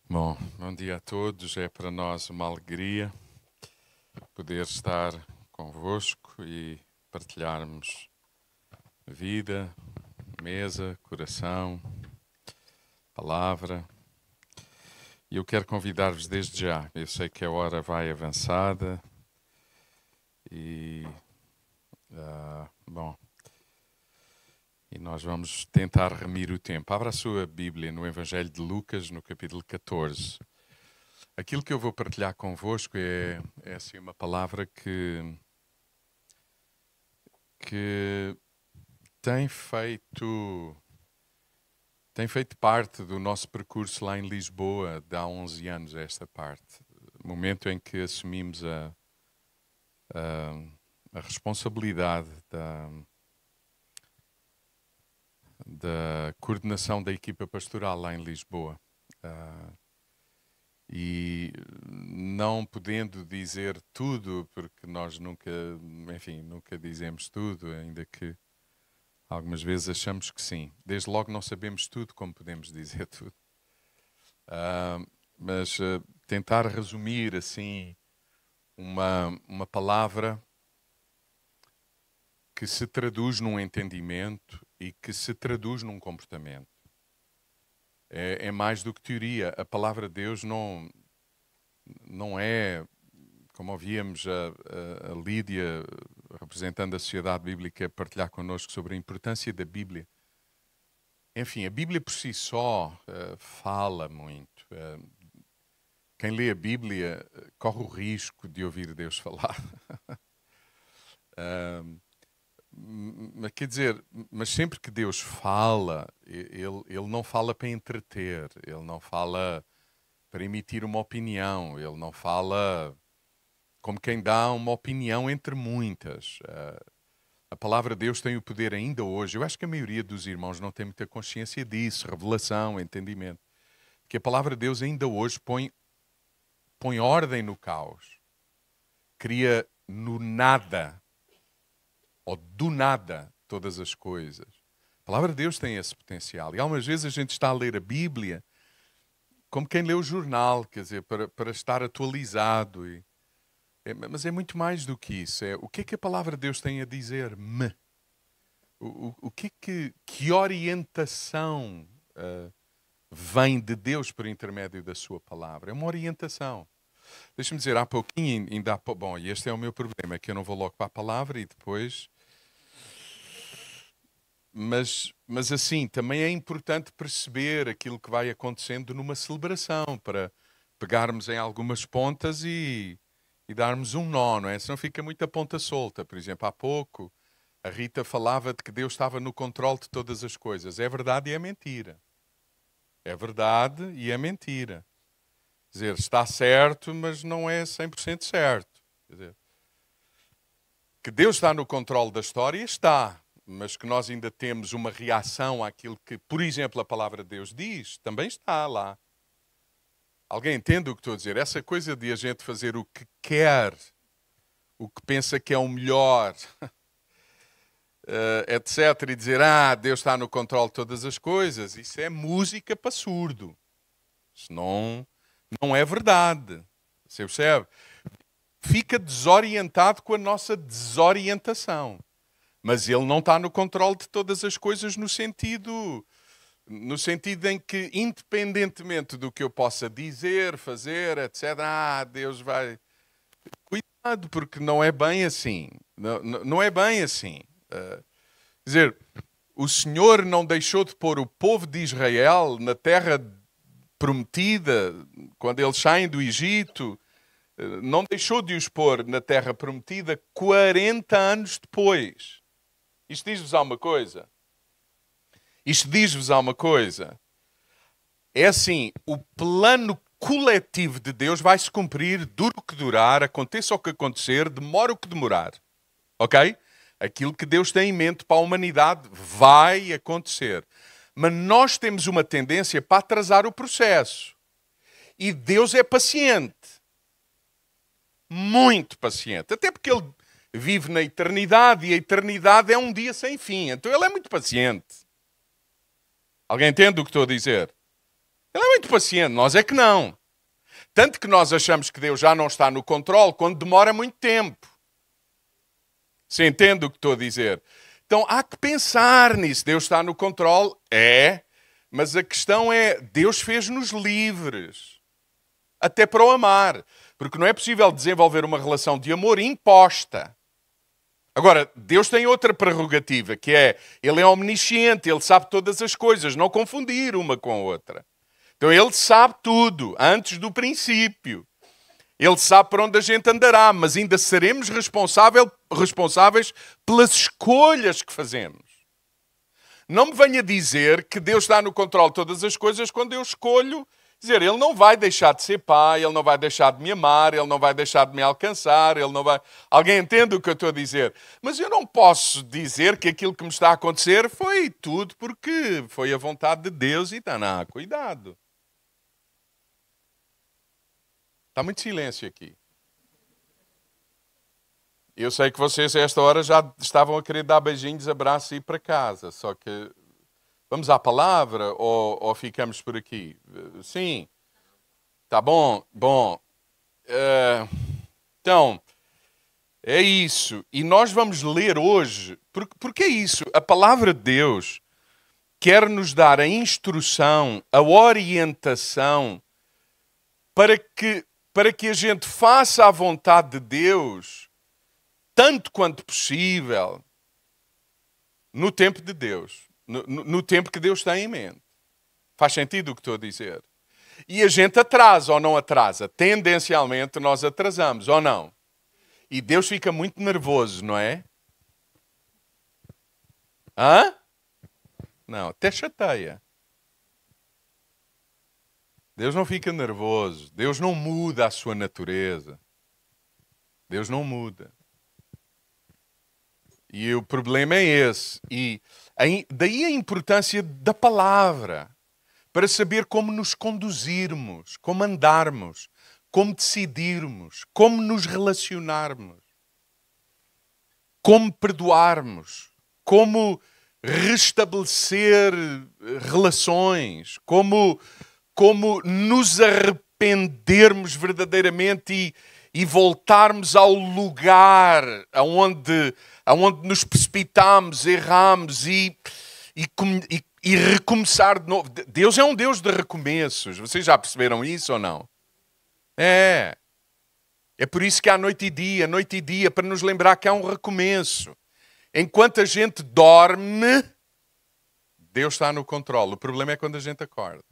Bom dia a todos. É para nós uma alegria poder estar convosco e partilharmos vida, mesa, coração, palavra. E eu quero convidar-vos desde já. Eu sei que a hora vai avançada e, e nós vamos tentar remir o tempo. Abra a sua Bíblia no Evangelho de Lucas, no capítulo 14. Aquilo que eu vou partilhar convosco é assim, uma palavra que tem feito parte do nosso percurso lá em Lisboa de há 11 anos, esta parte. Momento em que assumimos a responsabilidade da coordenação da equipa pastoral lá em Lisboa. E não podendo dizer tudo, porque nós nunca dizemos tudo, ainda que algumas vezes achamos que sim. Desde logo não sabemos tudo como podemos dizer tudo. Mas tentar resumir assim uma palavra que se traduz num entendimento e que se traduz num comportamento. É mais do que teoria. A palavra de Deus não é, como ouvíamos a Lídia, representando a Sociedade Bíblica, partilhar connosco sobre a importância da Bíblia. Enfim, a Bíblia por si só fala muito. Quem lê a Bíblia corre o risco de ouvir Deus falar. Mas quer dizer, mas sempre que Deus fala, ele não fala para entreter, ele não fala para emitir uma opinião, ele não fala como quem dá uma opinião entre muitas. A palavra de Deus tem o poder ainda hoje. Eu acho que a maioria dos irmãos não tem muita consciência disso, revelação, entendimento. Que a palavra de Deus ainda hoje põe ordem no caos. Cria no nada, ou do nada, todas as coisas. A palavra de Deus tem esse potencial. E algumas vezes a gente está a ler a Bíblia como quem lê o jornal, quer dizer, para estar atualizado. Mas é muito mais do que isso. O que é que a palavra de Deus tem a dizer-me? Que orientação vem de Deus por intermédio da sua palavra? É uma orientação. Deixa-me dizer, há pouquinho, bom, e este é o meu problema, é que eu não vou logo para a palavra e depois... Mas assim, também é importante perceber aquilo que vai acontecendo numa celebração, para pegarmos em algumas pontas e darmos um nó, não é? Senão fica muita ponta solta. Por exemplo, há pouco a Rita falava de que Deus estava no controle de todas as coisas. É verdade e é mentira. É verdade e é mentira. Quer dizer, está certo, mas não é 100% certo. Quer dizer, que Deus está no controle da história, está. Mas que nós ainda temos uma reação àquilo que, por exemplo, a palavra de Deus diz, também está lá. Alguém entende o que estou a dizer? Essa coisa de a gente fazer o que quer, o que pensa que é o melhor, etc. E dizer, Deus está no controle de todas as coisas, isso é música para surdo. Isso não é verdade. Você percebe? Fica desorientado com a nossa desorientação. Mas ele não está no controle de todas as coisas no sentido em que, independentemente do que eu possa dizer, fazer, etc., Deus vai... Cuidado, porque não é bem assim. Não é bem assim. Quer dizer, o Senhor não deixou de pôr o povo de Israel na terra prometida, quando eles saem do Egito, não deixou de os pôr na terra prometida 40 anos depois. Isto diz-vos alguma coisa? Isto diz-vos alguma coisa? É assim, o plano coletivo de Deus vai se cumprir, dure o que durar, aconteça o que acontecer, demore o que demorar. Ok? Aquilo que Deus tem em mente para a humanidade vai acontecer. Mas nós temos uma tendência para atrasar o processo. E Deus é paciente. Muito paciente. Até porque Ele vive na eternidade e a eternidade é um dia sem fim. Então Ele é muito paciente. Alguém entende o que estou a dizer? Ele é muito paciente, nós é que não. Tanto que nós achamos que Deus já não está no controle quando demora muito tempo. Você entende o que estou a dizer? Então há que pensar nisso. Deus está no controle? É. Mas a questão é, Deus fez-nos livres. Até para o amar. Porque não é possível desenvolver uma relação de amor imposta. Agora, Deus tem outra prerrogativa, que é, Ele é omnisciente, Ele sabe todas as coisas, não confundir uma com a outra. Então Ele sabe tudo, antes do princípio. Ele sabe para onde a gente andará, mas ainda seremos responsáveis pelas escolhas que fazemos. Não me venha dizer que Deus está no controle de todas as coisas quando eu escolho dizer, Ele não vai deixar de ser pai, Ele não vai deixar de me amar, Ele não vai deixar de me alcançar, Ele não vai... Alguém entende o que eu estou a dizer? Mas eu não posso dizer que aquilo que me está a acontecer foi tudo porque foi a vontade de Deus e está, não, cuidado. Está muito silêncio aqui. Eu sei que vocês a esta hora já estavam a querer dar beijinhos, abraços e ir para casa, só que... Vamos à palavra ou ficamos por aqui? Sim. Tá bom? Bom. Então, é isso. E nós vamos ler hoje, porque é isso. A palavra de Deus quer nos dar a instrução, a orientação para que a gente faça a vontade de Deus, tanto quanto possível, no tempo de Deus. No tempo que Deus tem em mente. Faz sentido o que estou a dizer? E a gente atrasa ou não atrasa? Tendencialmente nós atrasamos, ou não? E Deus fica muito nervoso, não é? Hã? Não, até chateia. Deus não fica nervoso. Deus não muda a sua natureza. Deus não muda. E o problema é esse. E daí a importância da palavra, para saber como nos conduzirmos, como andarmos, como decidirmos, como nos relacionarmos, como perdoarmos, como restabelecer relações, como nos arrependermos verdadeiramente e voltarmos ao lugar aonde nos precipitamos, erramos e recomeçar de novo. Deus é um Deus de recomeços. Vocês já perceberam isso ou não? É. É por isso que há noite e dia, para nos lembrar que há um recomeço. Enquanto a gente dorme, Deus está no controle. O problema é quando a gente acorda.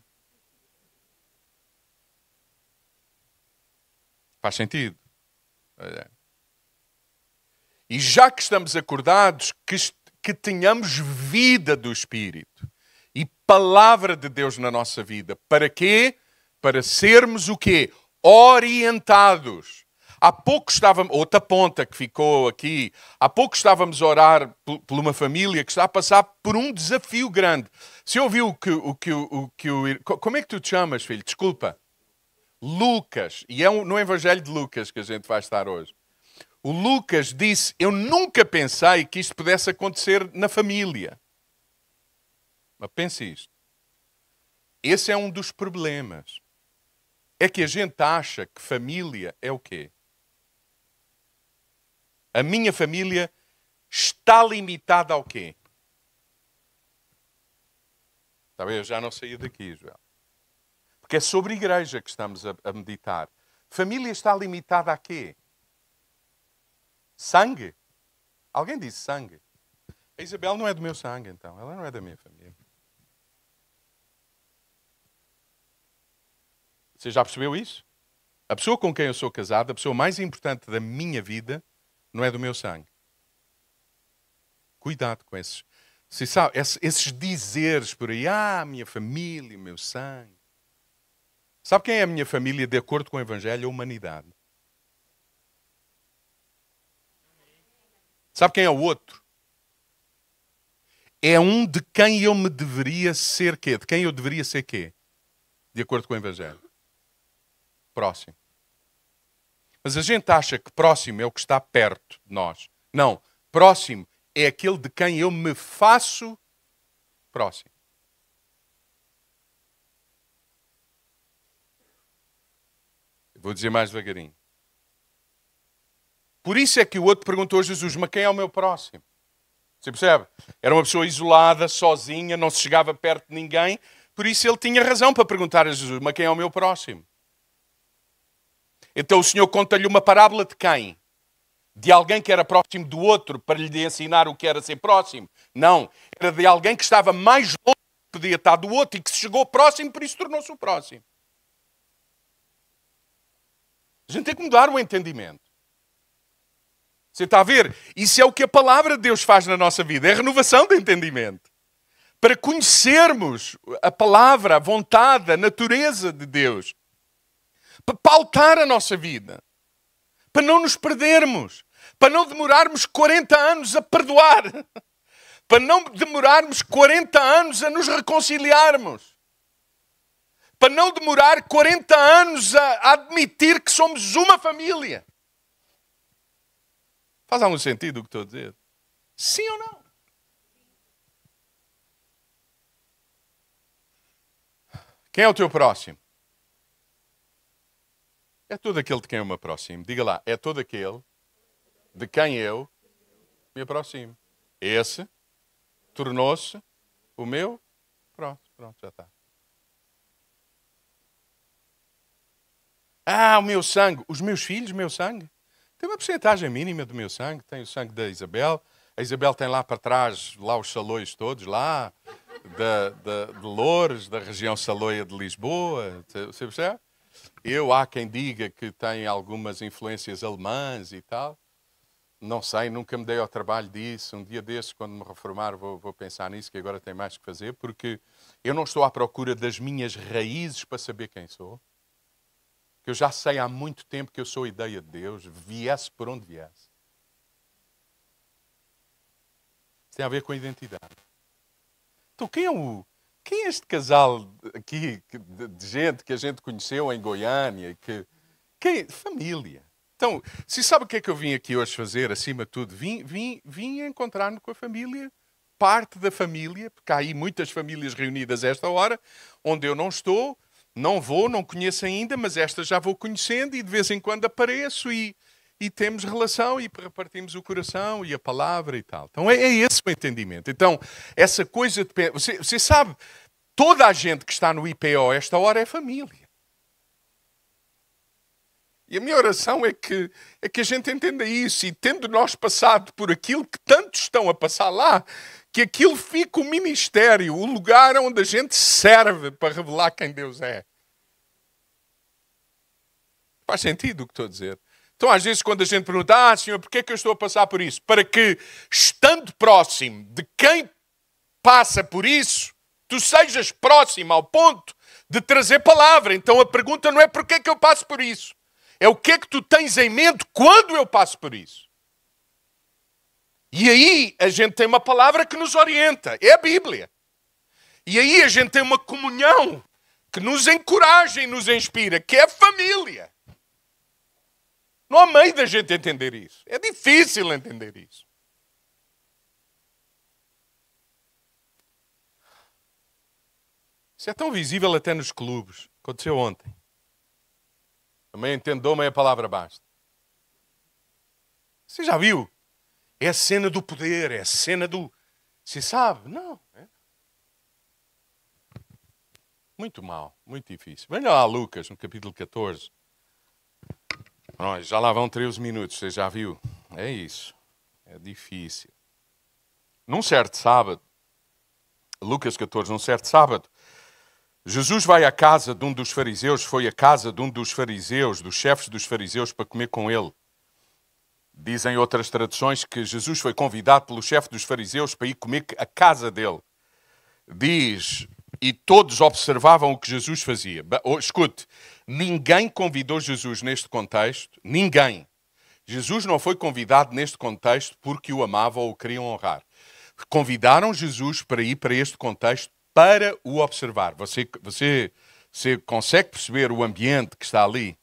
Faz sentido? Olha. E já que estamos acordados, que tenhamos vida do Espírito e palavra de Deus na nossa vida. Para quê? Para sermos o quê? Orientados. Há pouco estávamos, outra ponta que ficou aqui, há pouco estávamos a orar por uma família que está a passar por um desafio grande. Você ouviu como é que tu te chamas, filho? Desculpa. Lucas. E é no Evangelho de Lucas que a gente vai estar hoje. O Lucas disse, eu nunca pensei que isto pudesse acontecer na família. Mas pense isto. Esse é um dos problemas. É que a gente acha que família é o quê? A minha família está limitada ao quê? Está bem, eu já não saí daqui, Joel. Porque é sobre a igreja que estamos a meditar. Família está limitada a quê? Sangue? Alguém disse sangue? A Isabel não é do meu sangue, então. Ela não é da minha família. Você já percebeu isso? A pessoa com quem eu sou casado, a pessoa mais importante da minha vida, não é do meu sangue. Cuidado com esses. Você sabe, esses dizeres por aí. Minha família, meu sangue. Sabe quem é a minha família de acordo com o Evangelho? A humanidade. Sabe quem é o outro? É um de quem eu me deveria ser quê? De quem eu deveria ser quê? De acordo com o Evangelho. Próximo. Mas a gente acha que próximo é o que está perto de nós. Não. Próximo é aquele de quem eu me faço próximo. Vou dizer mais devagarinho. Por isso é que o outro perguntou a Jesus, mas quem é o meu próximo? Você percebe? Era uma pessoa isolada, sozinha, não se chegava perto de ninguém. Por isso ele tinha razão para perguntar a Jesus, mas quem é o meu próximo? Então o Senhor conta-lhe uma parábola de quem? De alguém que era próximo do outro para lhe ensinar o que era ser próximo? Não. Era de alguém que estava mais longe do que podia estar do outro e que se chegou próximo, por isso tornou-se o próximo. A gente tem que mudar o entendimento. Você está a ver? Isso é o que a palavra de Deus faz na nossa vida. É a renovação do entendimento. Para conhecermos a palavra, a vontade, a natureza de Deus. Para pautar a nossa vida. Para não nos perdermos. Para não demorarmos 40 anos a perdoar. Para não demorarmos 40 anos a nos reconciliarmos. Para não demorar 40 anos a admitir que somos uma família. Faz algum sentido o que estou a dizer? Sim ou não? Quem é o teu próximo? É todo aquele de quem eu me aproximo. Diga lá, é todo aquele de quem eu me aproximo. Esse tornou-se o meu próximo. Pronto, já está. Ah, o meu sangue. Os meus filhos, o meu sangue. Tem uma porcentagem mínima do meu sangue. Tem o sangue da Isabel. A Isabel tem lá para trás, lá os salões todos, lá, de Loures, da região saloia de Lisboa. Você percebe? Há quem diga que tem algumas influências alemãs e tal. Não sei, nunca me dei ao trabalho disso. Um dia desses, quando me reformar, vou pensar nisso, que agora tenho mais que fazer, porque eu não estou à procura das minhas raízes para saber quem sou. Que eu já sei há muito tempo que eu sou a ideia de Deus, viesse por onde viesse. Isso tem a ver com a identidade. Então, quem é este casal aqui de gente que a gente conheceu em Goiânia? Família. Então, se sabe o que é que eu vim aqui hoje fazer, acima de tudo? Vim encontrar-me com a família, parte da família, porque há aí muitas famílias reunidas a esta hora, onde eu não estou, não vou, não conheço ainda, mas esta já vou conhecendo e de vez em quando apareço e temos relação e repartimos o coração e a palavra e tal. Então é esse o entendimento. Então, essa coisa de... Você sabe, toda a gente que está no IPO a esta hora é família. E a minha oração é que a gente entenda isso e tendo nós passado por aquilo que tantos estão a passar lá, que aquilo fique o ministério, o lugar onde a gente serve para revelar quem Deus é. Faz sentido o que estou a dizer? Então, às vezes, quando a gente pergunta, Senhor, porquê é que eu estou a passar por isso? Para que, estando próximo de quem passa por isso, tu sejas próximo ao ponto de trazer palavra. Então, a pergunta não é porquê é que eu passo por isso. É o que é que tu tens em mente quando eu passo por isso. E aí, a gente tem uma palavra que nos orienta. É a Bíblia. E aí, a gente tem uma comunhão que nos encoraja e nos inspira, que é a família. Não há meio da gente entender isso. É difícil entender isso. Isso é tão visível até nos clubes. Aconteceu ontem. Também entendeu, meia palavra basta. Você já viu? É a cena do poder, é a cena do... Você sabe? Não. É. Muito mal, muito difícil. Venha lá, Lucas, no capítulo 14. Já lá vão 13 minutos, você já viu? É isso. É difícil. Num certo sábado, Lucas 14, num certo sábado, Jesus vai à casa de um dos fariseus, foi à casa de um dos fariseus, dos chefes dos fariseus, para comer com ele. Dizem outras traduções que Jesus foi convidado pelo chefe dos fariseus para ir comer à casa dele. Diz, e todos observavam o que Jesus fazia. Escute, ninguém convidou Jesus neste contexto, ninguém. Jesus não foi convidado neste contexto porque o amavam ou o queriam honrar. Convidaram Jesus para ir para este contexto para o observar. Você consegue perceber o ambiente que está ali?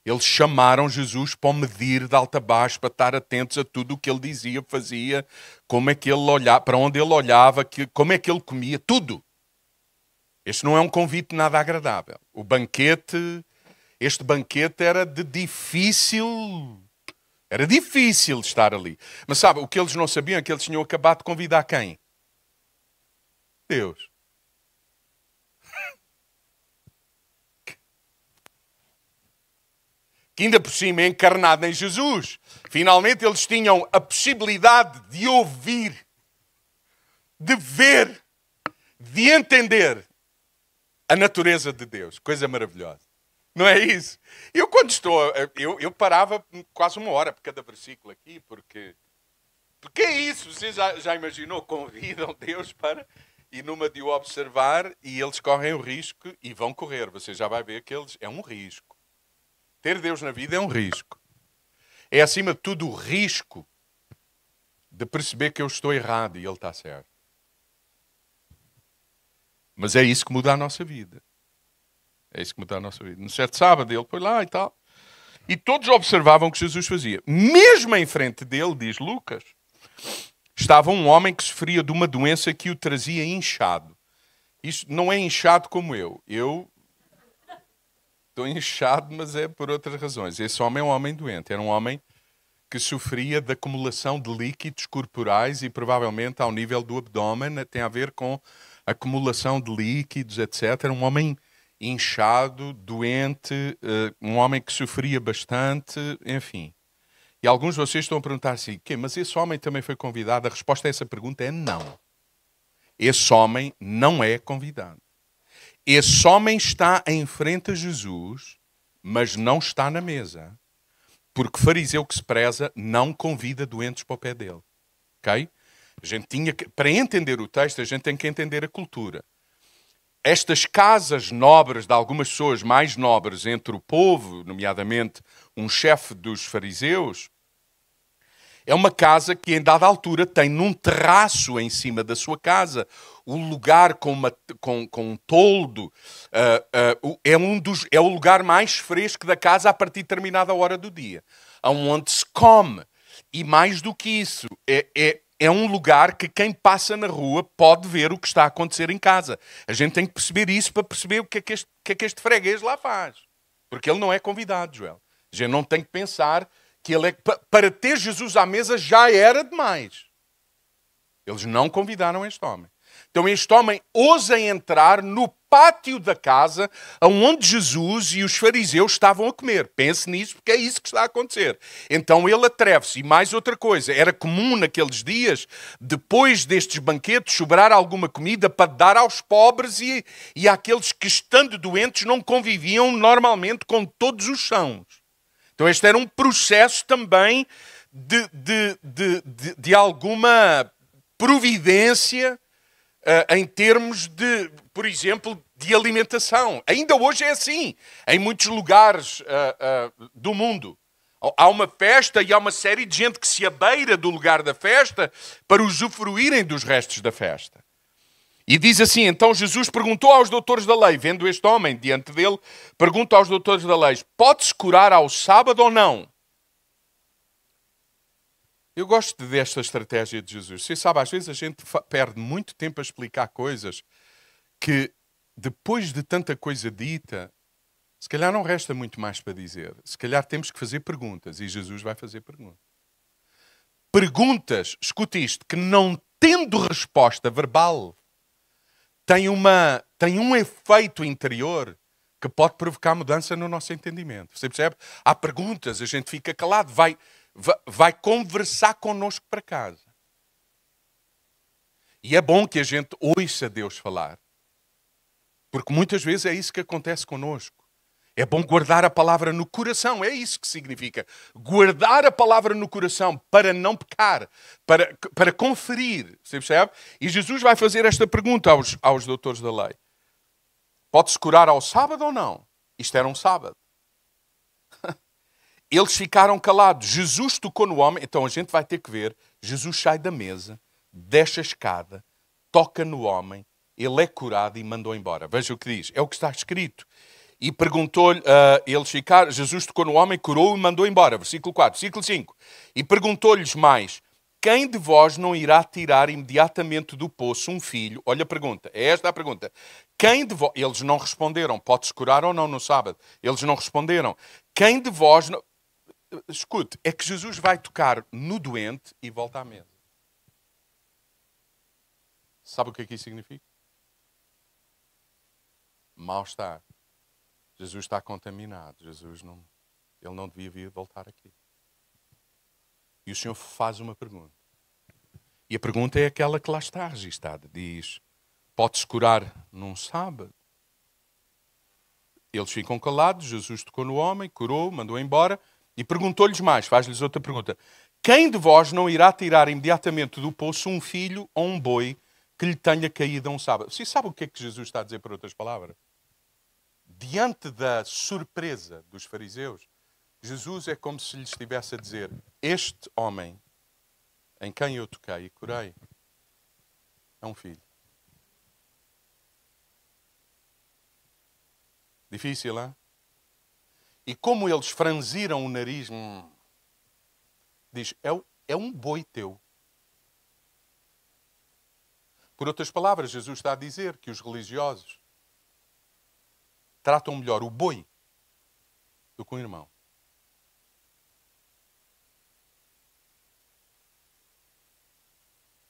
Eles chamaram Jesus para o medir de alto a baixo, para estar atentos a tudo o que ele dizia, fazia, como é que ele olhava, para onde ele olhava, como é que ele comia, tudo. Este não é um convite nada agradável. O banquete Este banquete era Era difícil estar ali. Mas sabe, o que eles não sabiam é que eles tinham acabado de convidar quem? Deus. Que ainda por cima é encarnado em Jesus. Finalmente eles tinham a possibilidade de ouvir, de ver, de entender a natureza de Deus. Coisa maravilhosa. Não é isso? Eu quando estou... Eu parava quase 1 hora por cada versículo aqui, porque é isso. Você já imaginou? Convidam Deus para... E numa de o observar, e eles correm o risco, e vão correr. Você já vai ver que é um risco. Ter Deus na vida é um risco. É, acima de tudo, o risco de perceber que eu estou errado e Ele está certo. Mas é isso que muda a nossa vida. É isso que muda a nossa vida. No certo sábado, ele foi lá e tal. E todos observavam o que Jesus fazia. Mesmo em frente dele, diz Lucas, estava um homem que sofria de uma doença que o trazia inchado. Isto não é inchado como eu. Eu estou inchado, mas é por outras razões. Esse homem é um homem doente. Era um homem que sofria de acumulação de líquidos corporais e provavelmente ao nível do abdômen. Tem a ver com acumulação de líquidos, etc. Era um homem inchado, doente, um homem que sofria bastante, enfim. E alguns de vocês estão a perguntar assim, mas esse homem também foi convidado? A resposta a essa pergunta é não. Esse homem não é convidado. Esse homem está em frente a Jesus, mas não está na mesa. Porque fariseu que se preza não convida doentes para o pé dele. Ok? Para entender o texto, a gente tem que entender a cultura. Estas casas nobres de algumas pessoas mais nobres entre o povo, nomeadamente um chefe dos fariseus, é uma casa que em dada altura tem num terraço em cima da sua casa, o lugar com um toldo, é o lugar mais fresco da casa a partir de determinada hora do dia, onde se come. E mais do que isso, é um lugar que quem passa na rua pode ver o que está a acontecer em casa. A gente tem que perceber isso para perceber o que é que este freguês lá faz. Porque ele não é convidado, Joel. A gente não tem que pensar que ele é... Para ter Jesus à mesa já era demais. Eles não convidaram este homem. Então este homem ousa entrar no pátio da casa onde Jesus e os fariseus estavam a comer. Pense nisso, porque é isso que está a acontecer. Então ele atreve-se. E mais outra coisa, era comum naqueles dias, depois destes banquetes, sobrar alguma comida para dar aos pobres e àqueles que, estando doentes, não conviviam normalmente com todos os sãos. Então este era um processo também de alguma providência em termos de, por exemplo, de alimentação. Ainda hoje é assim, em muitos lugares do mundo. Há uma festa e há uma série de gente que se abeira do lugar da festa para usufruírem dos restos da festa. E diz assim, então Jesus perguntou aos doutores da lei, vendo este homem diante dele, pergunta aos doutores da lei, pode-se curar ao sábado ou não? Eu gosto desta estratégia de Jesus. Você sabe, às vezes a gente perde muito tempo a explicar coisas que, depois de tanta coisa dita, se calhar não resta muito mais para dizer. Se calhar temos que fazer perguntas e Jesus vai fazer perguntas. Perguntas, escute isto, que não tendo resposta verbal, tem um efeito interior que pode provocar mudança no nosso entendimento. Você percebe? Há perguntas, a gente fica calado, vai conversar connosco para casa. E é bom que a gente ouça Deus falar. Porque muitas vezes é isso que acontece connosco. É bom guardar a palavra no coração. É isso que significa. Guardar a palavra no coração para não pecar. Para conferir. Você percebe? E Jesus vai fazer esta pergunta aos doutores da lei. Pode-se curar ao sábado ou não? Isto era um sábado. Eles ficaram calados. Jesus tocou no homem. Então a gente vai ter que ver. Jesus sai da mesa, desce a escada, toca no homem, ele é curado e mandou embora. Veja o que diz. É o que está escrito. E perguntou-lhe, Jesus tocou no homem, curou e mandou embora. Versículo 4. Versículo 5. E perguntou-lhes mais, quem de vós não irá tirar imediatamente do poço um filho? Olha a pergunta, é esta a pergunta. Quem de vós... Eles não responderam. Pode-se curar ou não no sábado? Eles não responderam. Quem de vós... Não... Escute, é que Jesus vai tocar no doente e volta à mesa. Sabe o que isso significa? Mal-estar. Jesus está contaminado. Ele não devia vir voltar aqui. E o Senhor faz uma pergunta. E a pergunta é aquela que lá está registada. Diz, pode-se curar num sábado? Eles ficam calados, Jesus tocou no homem, curou, mandou embora e perguntou-lhes mais, faz-lhes outra pergunta. Quem de vós não irá tirar imediatamente do poço um filho ou um boi que lhe tenha caído a um sábado? Você sabe o que é que Jesus está a dizer por outras palavras? Diante da surpresa dos fariseus, Jesus é como se lhes estivesse a dizer, este homem em quem eu toquei e curei é um filho. Difícil, hein? E como eles franziram o nariz, diz, é um boi teu. Por outras palavras, Jesus está a dizer que os religiosos tratam melhor o boi do que o irmão.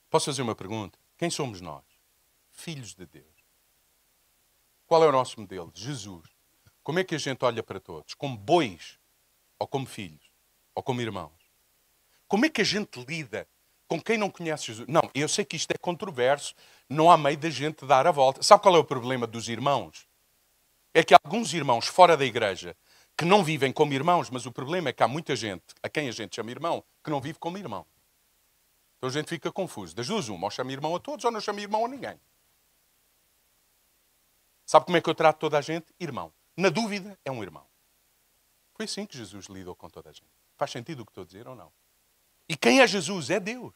Posso fazer uma pergunta? Quem somos nós? Filhos de Deus. Qual é o nosso modelo? Jesus. Como é que a gente olha para todos? Como bois? Ou como filhos? Ou como irmãos? Como é que a gente lida com quem não conhece Jesus? Não, eu sei que isto é controverso. Não há meio da gente dar a volta. Sabe qual é o problema dos irmãos? É que há alguns irmãos fora da igreja que não vivem como irmãos, mas o problema é que há muita gente, a quem a gente chama irmão, que não vive como irmão. Então a gente fica confuso. Das duas, uma, ou chama irmão a todos, ou não chama irmão a ninguém. Sabe como é que eu trato toda a gente? Irmão. Na dúvida, é um irmão. Foi assim que Jesus lidou com toda a gente. Faz sentido o que estou a dizer ou não? E quem é Jesus? É Deus.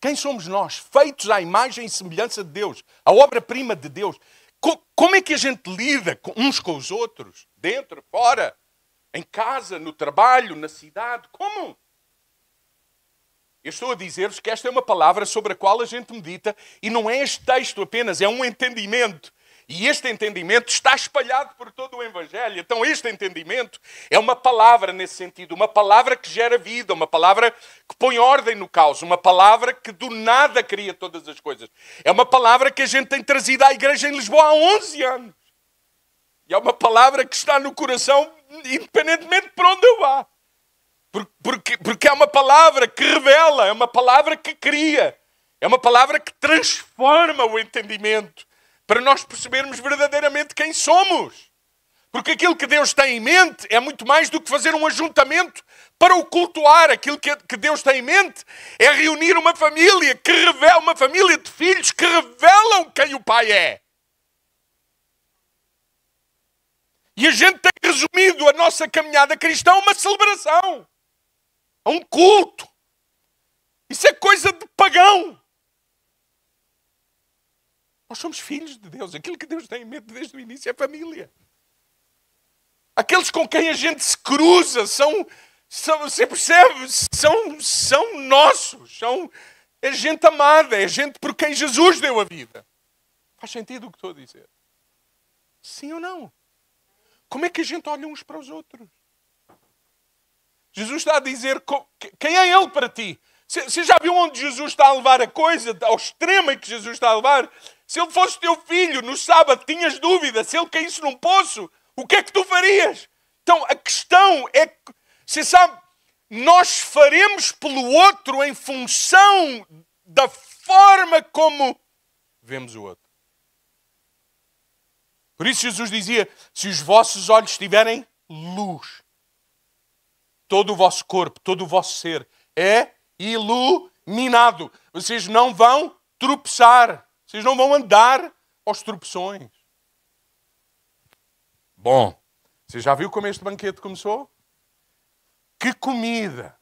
Quem somos nós? Feitos à imagem e semelhança de Deus. A obra-prima de Deus. Como é que a gente lida uns com os outros? Dentro, fora, em casa, no trabalho, na cidade? Como? Eu estou a dizer-vos que esta é uma palavra sobre a qual a gente medita e não é este texto apenas, é um entendimento. E este entendimento está espalhado por todo o Evangelho. Então este entendimento é uma palavra nesse sentido, uma palavra que gera vida, uma palavra que põe ordem no caos, uma palavra que do nada cria todas as coisas. É uma palavra que a gente tem trazido à igreja em Lisboa há 11 anos. E é uma palavra que está no coração, independentemente de por onde eu vá. Porque é uma palavra que revela, é uma palavra que cria, é uma palavra que transforma o entendimento para nós percebermos verdadeiramente quem somos. Porque aquilo que Deus tem em mente é muito mais do que fazer um ajuntamento para o cultuar. Aquilo que Deus tem em mente é reunir uma família que revela, uma família de filhos que revelam quem o Pai é. E a gente tem resumido a nossa caminhada cristã a uma celebração. A um culto. Isso é coisa de pagão. Nós somos filhos de Deus. Aquilo que Deus tem em mente desde o início é família. Aqueles com quem a gente se cruza você percebe? São nossos. É gente amada. É gente por quem Jesus deu a vida. Faz sentido o que estou a dizer? Sim ou não? Como é que a gente olha uns para os outros? Jesus está a dizer quem é Ele para ti. Você já viu onde Jesus está a levar a coisa? Ao extremo em que Jesus está a levar? Se Ele fosse teu filho, no sábado tinhas dúvida, se Ele caísse num poço, o que é que tu farias? Então a questão é que, você sabe, nós faremos pelo outro em função da forma como vemos o outro. Por isso Jesus dizia, se os vossos olhos tiverem luz, todo o vosso corpo, todo o vosso ser é iluminado. Vocês não vão tropeçar. Vocês não vão andar aos tropeções. Bom, você já viu como este banquete começou? Que comida!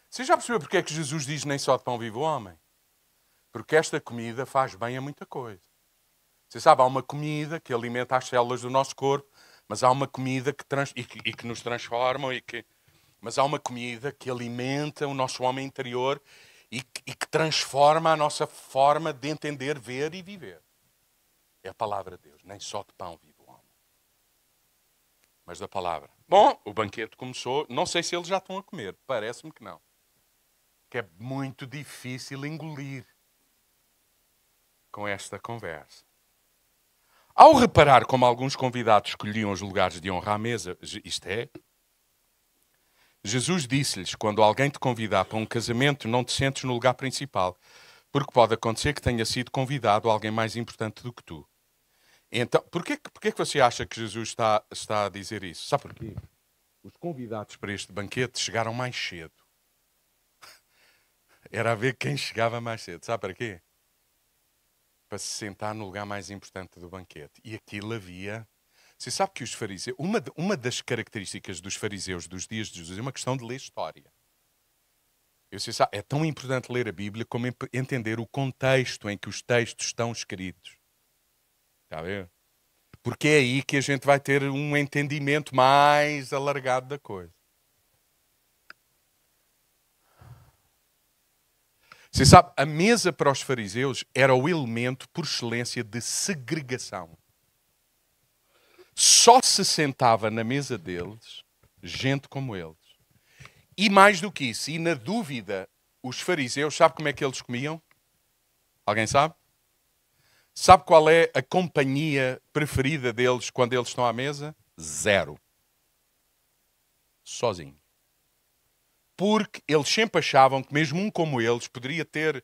Você já percebeu porque é que Jesus diz nem só de pão vive o homem? Porque esta comida faz bem a muita coisa. Você sabe, há uma comida que alimenta as células do nosso corpo, mas há uma comida que nos transforma Mas há uma comida que alimenta o nosso homem interior e que transforma a nossa forma de entender, ver e viver. É a palavra de Deus. Nem só de pão vive o homem, mas da palavra. Bom, o banquete começou. Não sei se eles já estão a comer. Parece-me que não. Que é muito difícil engolir com esta conversa. Ao reparar como alguns convidados escolhiam os lugares de honra à mesa, isto é, Jesus disse-lhes, quando alguém te convidar para um casamento, não te sentes no lugar principal, porque pode acontecer que tenha sido convidado alguém mais importante do que tu. Então, porquê que você acha que Jesus está a dizer isso? Sabe porquê? Os convidados para este banquete chegaram mais cedo. Era a ver quem chegava mais cedo. Sabe para quê? Para se sentar no lugar mais importante do banquete. E aquilo havia... Você sabe que os fariseus... Uma das características dos fariseus dos dias de Jesus é uma questão de ler história. Você sabe, é tão importante ler a Bíblia como entender o contexto em que os textos estão escritos. Está a ver? Porque é aí que a gente vai ter um entendimento mais alargado da coisa. Você sabe, a mesa para os fariseus era o elemento por excelência de segregação. Só se sentava na mesa deles gente como eles. E mais do que isso, e na dúvida, os fariseus, sabe como é que eles comiam? Alguém sabe? Sabe qual é a companhia preferida deles quando eles estão à mesa? Zero. Sozinho. Porque eles sempre achavam que mesmo um como eles poderia ter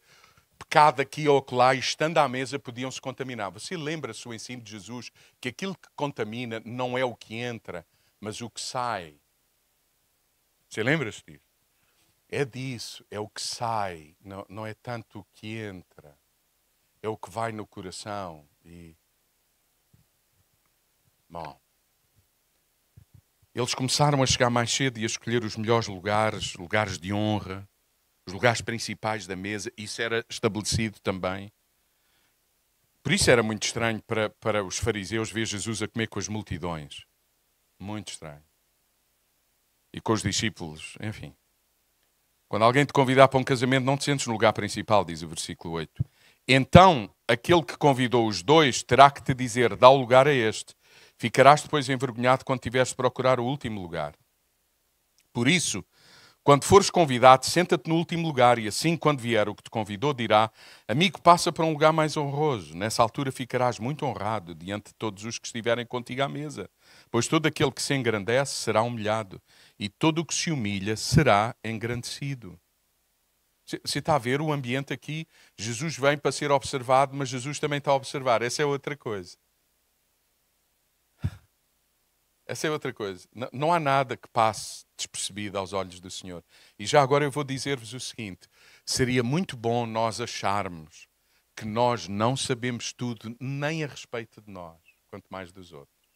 pecado aqui ou acolá e estando à mesa podiam se contaminar. Você lembra-se o ensino de Jesus que aquilo que contamina não é o que entra, mas o que sai. Você lembra-se disso? É disso, é o que sai, não é tanto o que entra. É o que vai no coração. Bom, eles começaram a chegar mais cedo e a escolher os melhores lugares, lugares de honra, os lugares principais da mesa. Isso era estabelecido também. Por isso era muito estranho para os fariseus ver Jesus a comer com as multidões. Muito estranho. E com os discípulos, enfim. Quando alguém te convidar para um casamento, não te sentes no lugar principal, diz o versículo 8. Então, aquele que convidou os dois terá que te dizer, dá o lugar a este. Ficarás depois envergonhado quando tiveres de procurar o último lugar. Por isso, quando fores convidado, senta-te no último lugar e assim, quando vier o que te convidou, dirá, amigo, passa para um lugar mais honroso. Nessa altura ficarás muito honrado diante de todos os que estiverem contigo à mesa. Pois todo aquele que se engrandece será humilhado e todo o que se humilha será engrandecido. Você está a ver o ambiente aqui? Jesus vem para ser observado, mas Jesus também está a observar. Essa é outra coisa. Essa é outra coisa. Não há nada que passe despercebido aos olhos do Senhor. E já agora eu vou dizer-vos o seguinte. Seria muito bom nós acharmos que nós não sabemos tudo, nem a respeito de nós, quanto mais dos outros.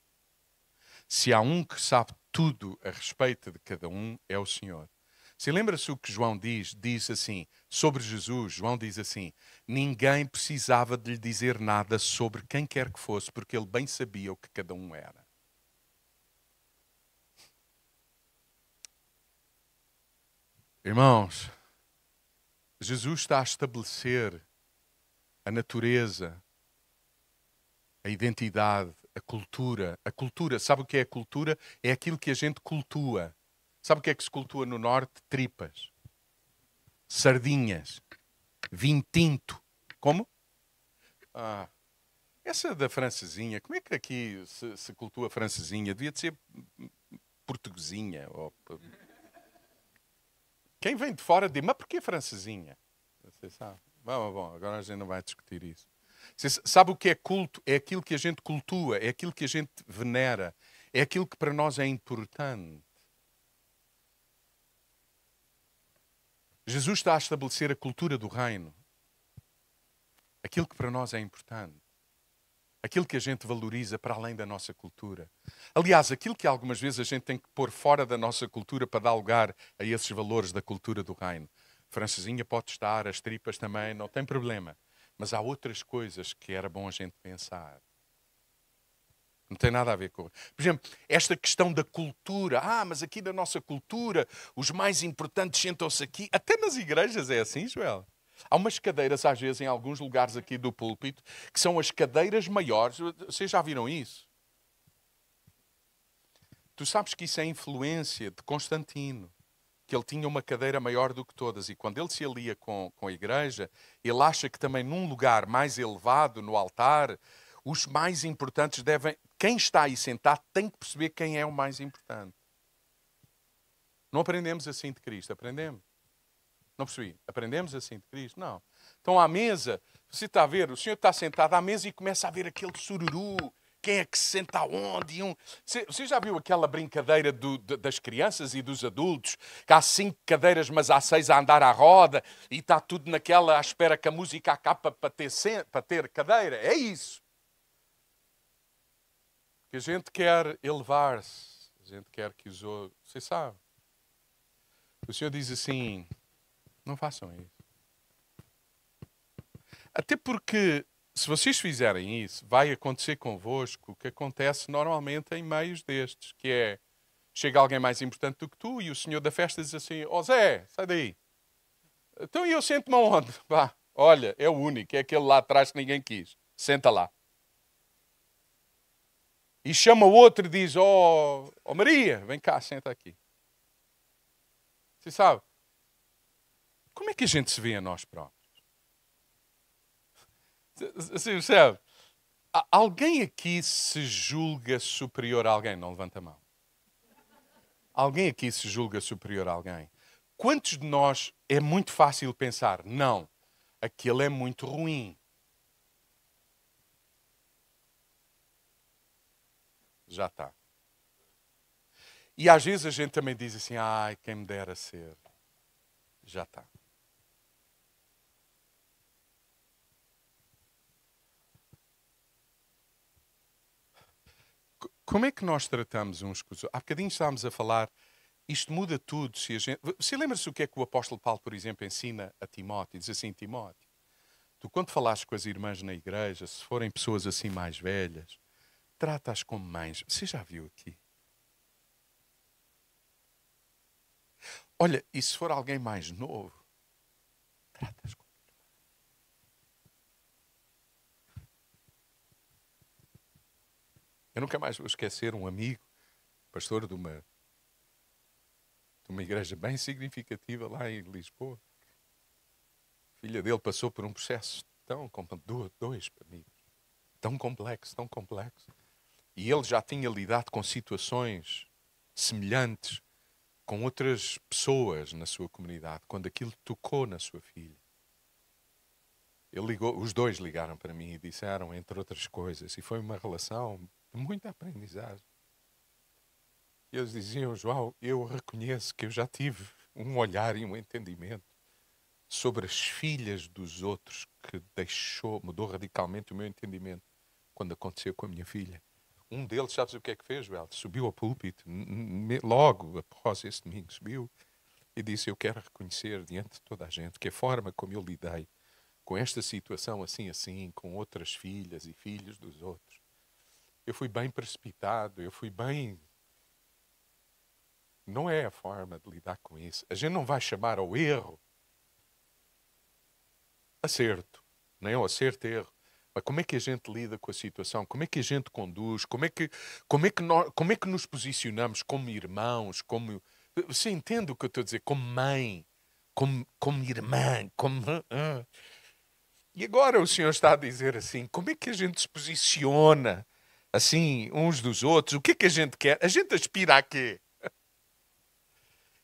Se há um que sabe tudo a respeito de cada um, é o Senhor. Se lembra-se o que João diz? Diz assim, sobre Jesus, João diz assim, ninguém precisava de lhe dizer nada sobre quem quer que fosse, porque ele bem sabia o que cada um era. Irmãos, Jesus está a estabelecer a natureza, a identidade, a cultura. A cultura, sabe o que é a cultura? É aquilo que a gente cultua. Sabe o que é que se cultua no Norte? Tripas, sardinhas, vinho tinto. Como? Essa da francesinha, como é que aqui se cultua a francesinha? Devia de ser portuguesinha. Quem vem de fora diz, mas porquê francesinha? Você sabe? Bom, agora a gente não vai discutir isso. Você sabe o que é culto? É aquilo que a gente cultua, é aquilo que a gente venera, é aquilo que para nós é importante. Jesus está a estabelecer a cultura do reino. Aquilo que para nós é importante. Aquilo que a gente valoriza para além da nossa cultura. Aliás, aquilo que algumas vezes a gente tem que pôr fora da nossa cultura para dar lugar a esses valores da cultura do reino. Francesinha pode estar, as tripas também, não tem problema. Mas há outras coisas que era bom a gente pensar. Não tem nada a ver com... Por exemplo, esta questão da cultura. Mas aqui na nossa cultura, os mais importantes sentam-se aqui. Até nas igrejas é assim, Joel. Há umas cadeiras, às vezes, em alguns lugares aqui do púlpito, que são as cadeiras maiores. Vocês já viram isso? Tu sabes que isso é influência de Constantino, que ele tinha uma cadeira maior do que todas. E quando ele se alia com a igreja, ele acha que também num lugar mais elevado, no altar, os mais importantes devem... Quem está aí sentado tem que perceber quem é o mais importante. Não aprendemos assim de Cristo, aprendemos? Não percebi. Aprendemos assim de Cristo? Não. Então à mesa, você está a ver, o senhor está sentado à mesa e começa a ver aquele sururu. Quem é que se senta aonde? Você já viu aquela brincadeira das crianças e dos adultos? Que há 5 cadeiras, mas há 6 a andar à roda e está tudo naquela à espera que a música acabe para ter cadeira. É isso. Que a gente quer elevar-se. A gente quer que os outros... Você sabe. O Senhor diz assim... Não façam isso. Até porque, se vocês fizerem isso, vai acontecer convosco o que acontece normalmente em meios destes, que é, chega alguém mais importante do que tu e o senhor da festa diz assim, Zé, sai daí. Então eu sento-me aonde? Vá, olha, é o único, é aquele lá atrás que ninguém quis. Senta lá. E chama o outro e diz, Maria, vem cá, senta aqui. Você sabe? Como é que a gente se vê a nós próprios? Você percebe? Alguém aqui se julga superior a alguém? Não levanta a mão. Alguém aqui se julga superior a alguém? Quantos de nós é muito fácil pensar, não, aquele é muito ruim. Já está. E às vezes a gente também diz assim, quem me dera ser. Já está. Como é que nós tratamos uns com os outros? Há bocadinho estávamos a falar, isto muda tudo. Se a gente... Você lembra-se o que é que o apóstolo Paulo, por exemplo, ensina a Timóteo? Diz assim, Timóteo, tu quando falares com as irmãs na igreja, se forem pessoas assim mais velhas, trata-as como mães. Você já viu aqui? Olha, e se for alguém mais novo, trata-as como... Eu nunca mais vou esquecer um amigo, pastor de uma igreja bem significativa lá em Lisboa. A filha dele passou por um processo tão complexo, dois amigos, tão complexo. E ele já tinha lidado com situações semelhantes com outras pessoas na sua comunidade, quando aquilo tocou na sua filha. Os dois ligaram para mim e disseram, entre outras coisas, e foi uma relação de muita aprendizagem. E eles diziam, João, eu reconheço que eu já tive um olhar e um entendimento sobre as filhas dos outros que mudou radicalmente o meu entendimento quando aconteceu com a minha filha. Um deles, sabes o que é que fez, Joel? Subiu ao púlpito, logo após esse domingo, subiu e disse, eu quero reconhecer diante de toda a gente que a forma como eu lidei com esta situação assim, com outras filhas e filhos dos outros, eu fui bem precipitado, eu fui bem... Não é a forma de lidar com isso. A gente não vai chamar ao erro acerto, nem ao acerto erro. Mas como é que a gente lida com a situação? Como é que a gente conduz? Como é que nos posicionamos como irmãos? Você entende o que eu estou a dizer? Como mãe, como irmã, E agora o Senhor está a dizer assim, como é que a gente se posiciona assim, uns dos outros? O que é que a gente quer? A gente aspira a quê?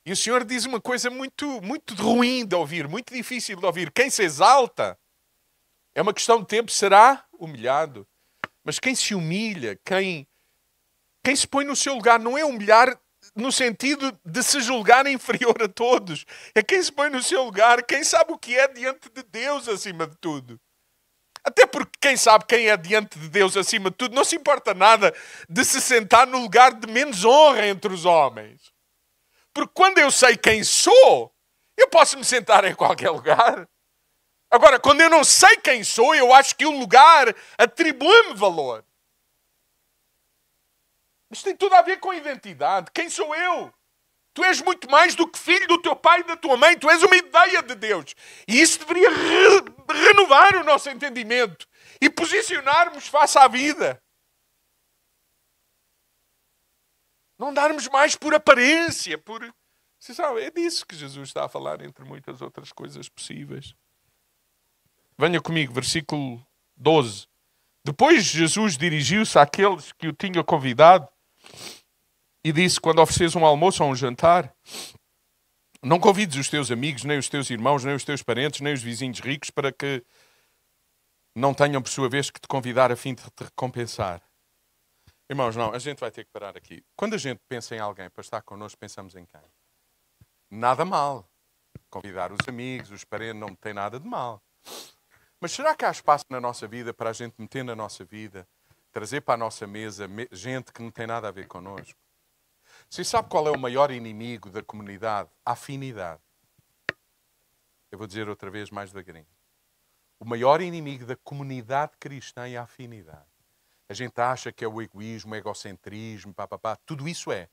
E o Senhor diz uma coisa muito, muito ruim de ouvir, muito difícil de ouvir. Quem se exalta, é uma questão de tempo, será humilhado. Mas quem se humilha, quem se põe no seu lugar, não é humilhar no sentido de se julgar inferior a todos. É quem se põe no seu lugar, quem sabe o que é diante de Deus acima de tudo. Até porque quem sabe quem é diante de Deus acima de tudo, não se importa nada de se sentar no lugar de menos honra entre os homens. Porque quando eu sei quem sou, eu posso me sentar em qualquer lugar. Agora, quando eu não sei quem sou, eu acho que o lugar atribui-me valor. Isto tem tudo a ver com identidade. Quem sou eu? Tu és muito mais do que filho do teu pai e da tua mãe. Tu és uma ideia de Deus. E isso deveria renovar o nosso entendimento e posicionarmos face à vida. Não darmos mais por aparência, por... Você sabe, é disso que Jesus está a falar, entre muitas outras coisas possíveis. Venha comigo, versículo 12. Depois Jesus dirigiu-se àqueles que o tinham convidado e disse, quando ofereces um almoço ou um jantar, não convides os teus amigos, nem os teus irmãos, nem os teus parentes, nem os vizinhos ricos, para que não tenham, por sua vez, que te convidar a fim de te recompensar. Irmãos, não, a gente vai ter que parar aqui. Quando a gente pensa em alguém para estar connosco, pensamos em quem? Nada mal. Convidar os amigos, os parentes, não tem nada de mal. Mas será que há espaço na nossa vida para a gente meter na nossa vida, trazer para a nossa mesa gente que não tem nada a ver connosco? Você sabe qual é o maior inimigo da comunidade? A afinidade. Eu vou dizer outra vez mais devagarinho. O maior inimigo da comunidade cristã é a afinidade. A gente acha que é o egoísmo, o egocentrismo, tudo isso é.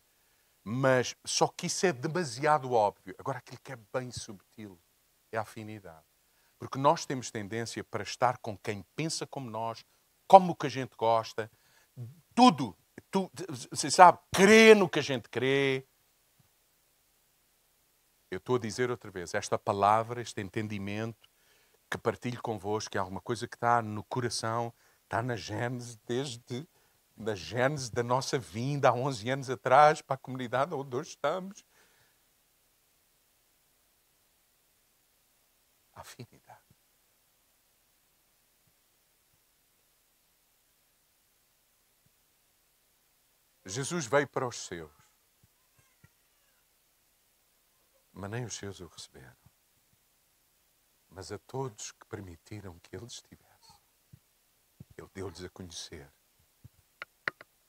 Mas só que isso é demasiado óbvio. Agora, aquilo que é bem subtil é a afinidade. Porque nós temos tendência para estar com quem pensa como nós, como o que a gente gosta, tudo. Você sabe, crê no que a gente crê. Eu estou a dizer outra vez, esta palavra, este entendimento que partilho convosco, é alguma coisa que está no coração, está na gênese, na gênese da nossa vinda há 11 anos atrás para a comunidade onde hoje estamos. Afinidade. Jesus veio para os seus, mas nem os seus o receberam. Mas a todos que permitiram que ele estivesse, ele deu-lhes a conhecer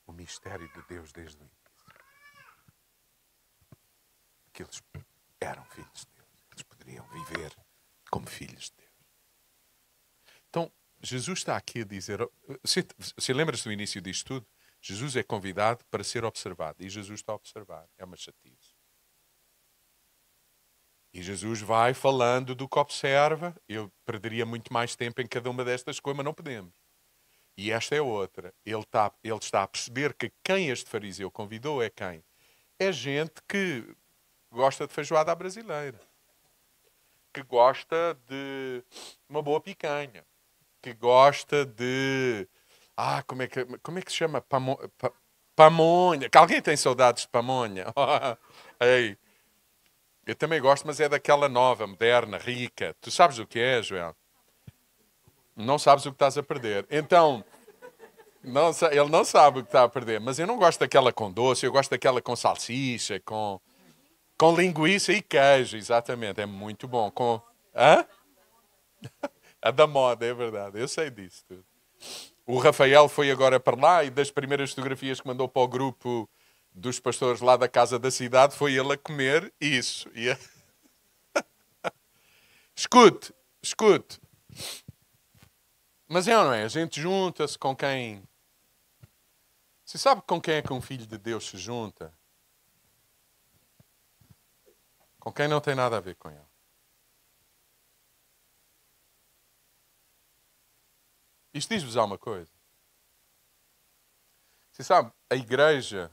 o mistério de Deus desde o início. Que eles eram filhos de Deus. Eles poderiam viver como filhos de Deus. Então, Jesus está aqui a dizer... Você lembra-se do início disto tudo? Jesus é convidado para ser observado. E Jesus está a observar. É uma chatice. E Jesus vai falando do que observa. Eu perderia muito mais tempo em cada uma destas coisas, mas não podemos. E esta é outra. Ele está a perceber que quem este fariseu convidou é quem? É gente que gosta de feijoada à brasileira. Que gosta de uma boa picanha. Que gosta de... como é que se chama? Pamonha. Que alguém tem saudades de pamonha? Ei. Eu também gosto, mas é daquela nova, moderna, rica. Tu sabes o que é, Joel? Não sabes o que estás a perder. Então, ele não sabe o que está a perder. Mas eu não gosto daquela com doce, eu gosto daquela com salsicha, com linguiça e queijo, exatamente. É muito bom. Hã? A da moda, é verdade. Eu sei disso tudo. O Rafael foi agora para lá e das primeiras fotografias que mandou para o grupo dos pastores lá da Casa da Cidade foi ele a comer isso. Escute. Mas é ou não é? A gente junta-se com quem... Você sabe com quem é que um filho de Deus se junta? Com quem não tem nada a ver com ele. Isto diz-vos alguma coisa? Você sabe, a igreja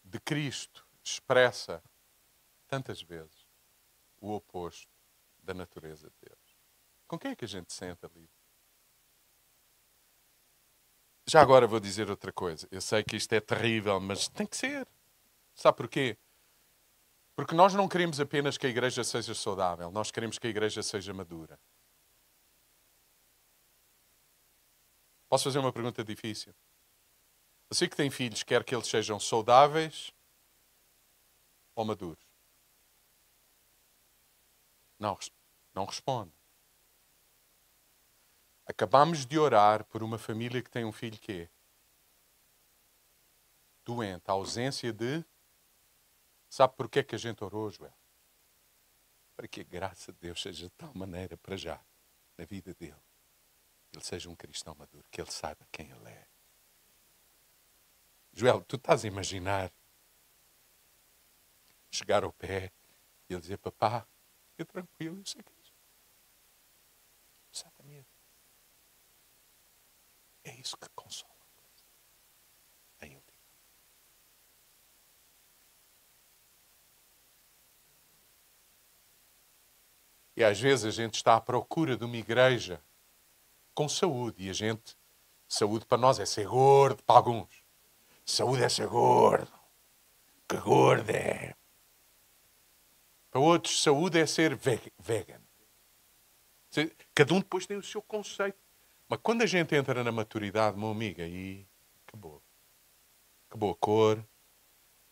de Cristo expressa tantas vezes o oposto da natureza de Deus. Com quem é que a gente senta ali? Já agora vou dizer outra coisa. Eu sei que isto é terrível, mas tem que ser. Sabe porquê? Porque nós não queremos apenas que a igreja seja saudável. Nós queremos que a igreja seja madura. Posso fazer uma pergunta difícil? Você que tem filhos, quer que eles sejam saudáveis ou maduros? Não responde. Acabamos de orar por uma família que tem um filho que é doente, a ausência de... Sabe porquê é que a gente orou, Joel? Para que a graça de Deus seja de tal maneira para já, na vida dele, ele seja um cristão maduro, que ele saiba quem ele é. Joel, tu estás a imaginar chegar ao pé e ele dizer, papá, fica tranquilo, eu sei que é isso. Exatamente. É isso que consola. Em último. E às vezes a gente está à procura de uma igreja com saúde. E saúde para nós é ser gordo, para alguns. Saúde é ser gordo. Que gordo é. Para outros, saúde é ser vegan. Cada um depois tem o seu conceito. Mas quando a gente entra na maturidade, meu amigo, aí acabou. Acabou a cor.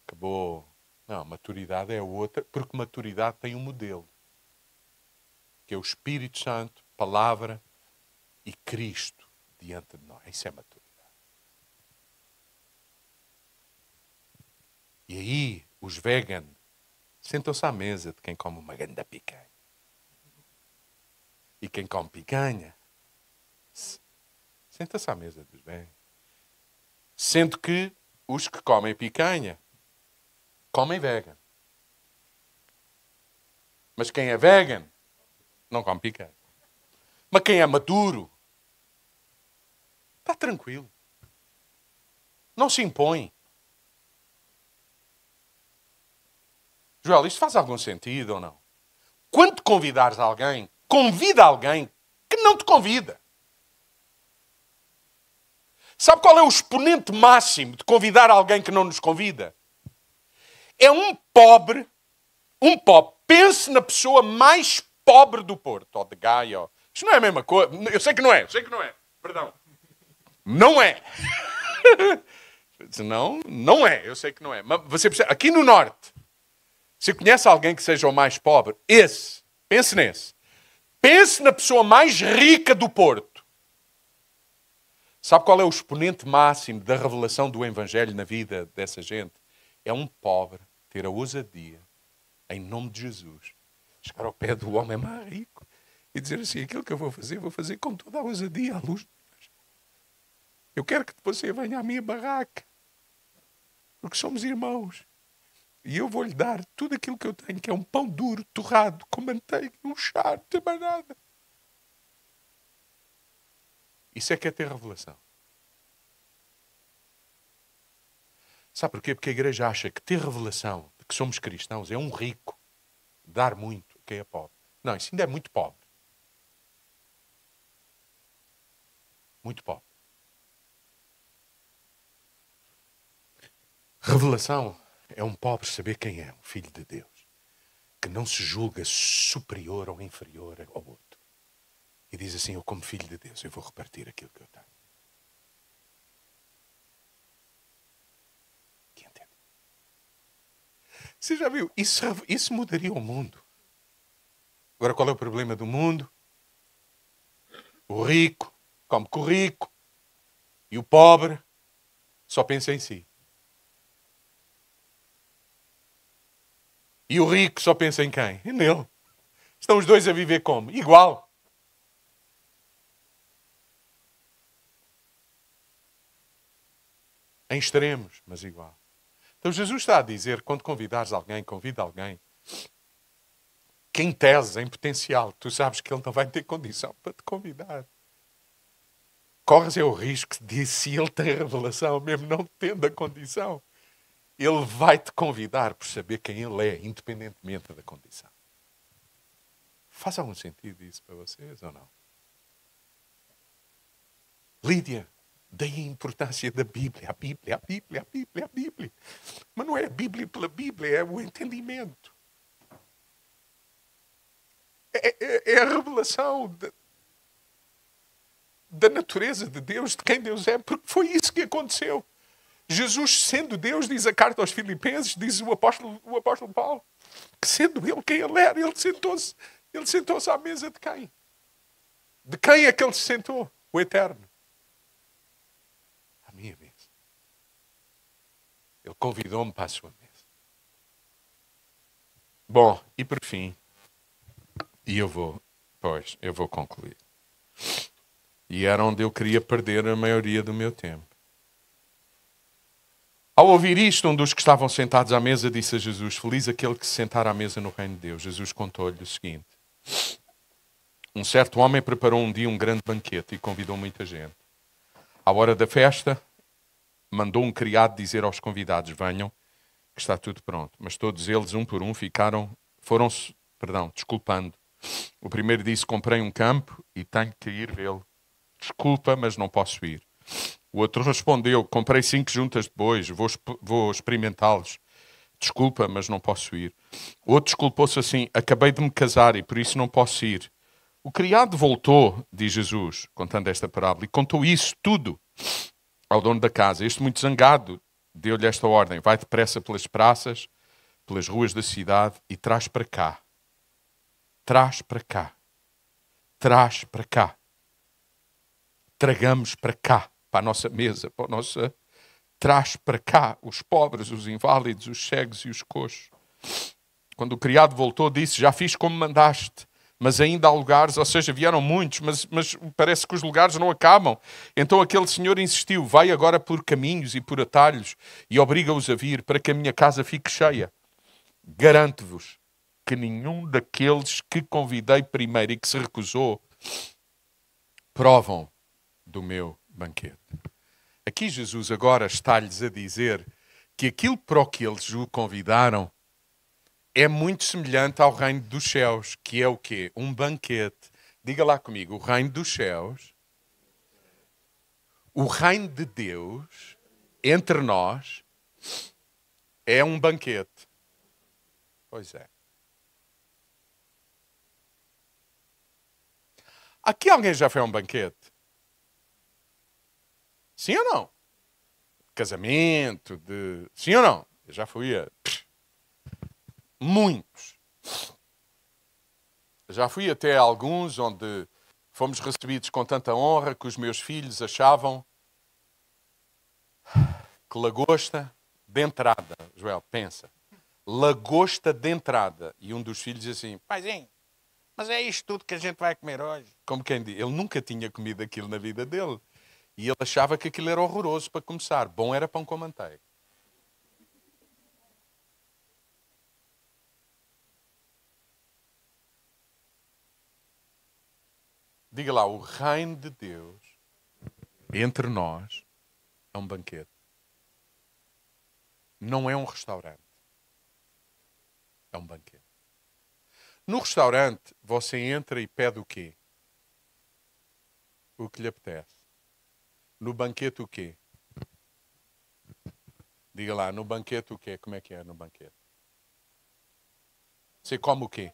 Acabou. Não, maturidade é outra. Porque maturidade tem um modelo. Que é o Espírito Santo, Palavra e Cristo diante de nós. Isso é maturidade. E aí, os veganos sentam-se à mesa de quem come uma grande picanha. E quem come picanha senta-se à mesa dos veganos. Sendo que os que comem picanha comem vegan. Mas quem é vegan não come picanha. Mas quem é maduro está tranquilo. Não se impõe. Joel, isto faz algum sentido ou não? Quando te convidares alguém, convida alguém que não te convida. Sabe qual é o exponente máximo de convidar alguém que não nos convida? É um pobre. Pense na pessoa mais pobre do Porto, ou de Gaia. Isto não é a mesma coisa. Eu sei que não é. Perdão. Não é. Não é. Eu sei que não é. Mas você percebe, aqui no Norte, se conhece alguém que seja o mais pobre, pense nesse. Pense na pessoa mais rica do Porto. Sabe qual é o exponente máximo da revelação do Evangelho na vida dessa gente? É um pobre ter a ousadia, em nome de Jesus, chegar ao pé do homem mais rico e dizer assim, aquilo que eu vou fazer com toda a ousadia à luz de Deus. Eu quero que você venha à minha barraca, porque somos irmãos. E eu vou-lhe dar tudo aquilo que eu tenho, que é um pão duro, torrado, com manteiga e um chá, não tem mais nada. Isso é que é ter revelação. Sabe porquê? Porque a igreja acha que ter revelação de que somos cristãos é um rico dar muito a quem é pobre. Não, isso ainda é muito pobre. Muito pobre. Revelação é um pobre saber quem é, um filho de Deus, que não se julga superior ou inferior ao outro. E diz assim, eu como filho de Deus, eu vou repartir aquilo que eu tenho. Que entende? Você já viu? Isso mudaria o mundo. Agora, qual é o problema do mundo? O rico come com o rico e o pobre só pensa em si. E o rico só pensa em quem? Nele. Estão os dois a viver como? Igual. Em extremos, mas igual. Então Jesus está a dizer, quando convidares alguém, convida alguém, que em tese, em potencial, tu sabes que ele não vai ter condição para te convidar. Corres o risco de, se ele tem revelação, mesmo não tendo a condição, ele vai te convidar por saber quem ele é, independentemente da condição. Faz algum sentido isso para vocês ou não? Lídia, dei a importância da Bíblia. A Bíblia. Mas não é a Bíblia pela Bíblia, é o entendimento. É a revelação da natureza de Deus, de quem Deus é, porque foi isso que aconteceu. Jesus, sendo Deus, diz a carta aos Filipenses, diz o apóstolo Paulo, que sendo ele quem ele era, ele sentou-se à mesa de quem? De quem é que ele se sentou? O Eterno. À minha mesa. Ele convidou-me para a sua mesa. Bom, e por fim, eu vou concluir. E era onde eu queria perder a maioria do meu tempo. Ao ouvir isto, um dos que estavam sentados à mesa disse a Jesus: feliz aquele que se sentar à mesa no reino de Deus. Jesus contou-lhe o seguinte: um certo homem preparou um dia um grande banquete e convidou muita gente. À hora da festa, mandou um criado dizer aos convidados: venham, que está tudo pronto. Mas todos eles, um por um, foram-se desculpando. O primeiro disse: comprei um campo e tenho que ir vê-lo. Desculpa, mas não posso ir. O outro respondeu: comprei 5 juntas de bois, vou experimentá-los. Desculpa, mas não posso ir. O outro desculpou-se assim: acabei de me casar e por isso não posso ir. O criado voltou, diz Jesus, contando esta parábola, e contou isso tudo ao dono da casa. Este, muito zangado, deu-lhe esta ordem: vai depressa pelas praças, pelas ruas da cidade e traz para cá. Traz para cá. Traz para cá. Tragamos para cá, para a nossa mesa, para a nossa... Traz para cá os pobres, os inválidos, os cegos e os coxos. Quando o criado voltou, disse: já fiz como mandaste, mas ainda há lugares, ou seja, vieram muitos, mas parece que os lugares não acabam. Então aquele senhor insistiu: vai agora por caminhos e por atalhos e obriga-os a vir, para que a minha casa fique cheia. Garanto-vos que nenhum daqueles que convidei primeiro e que se recusou provam do meu banquete. Aqui Jesus agora está-lhes a dizer que aquilo para o que eles o convidaram é muito semelhante ao reino dos céus, que é o quê? Um banquete. Diga lá comigo: o reino dos céus, o reino de Deus, entre nós, é um banquete. Pois é. Aqui alguém já foi a um banquete? Sim ou não? Casamento, de... Sim ou não? Eu já fui a... Muitos. Já fui até a alguns onde fomos recebidos com tanta honra que os meus filhos achavam que lagosta de entrada. Joel, pensa. Lagosta de entrada. E um dos filhos disse assim: paizinho, mas é isto tudo que a gente vai comer hoje? Como quem diz, ele nunca tinha comido aquilo na vida dele. E ele achava que aquilo era horroroso para começar. Bom era pão com manteiga. Diga lá: o reino de Deus entre nós é um banquete. Não é um restaurante. É um banquete. No restaurante, você entra e pede o quê? O que lhe apetece. No banquete, o quê? Diga lá: no banquete, o quê? Como é que é no banquete? Você come o quê?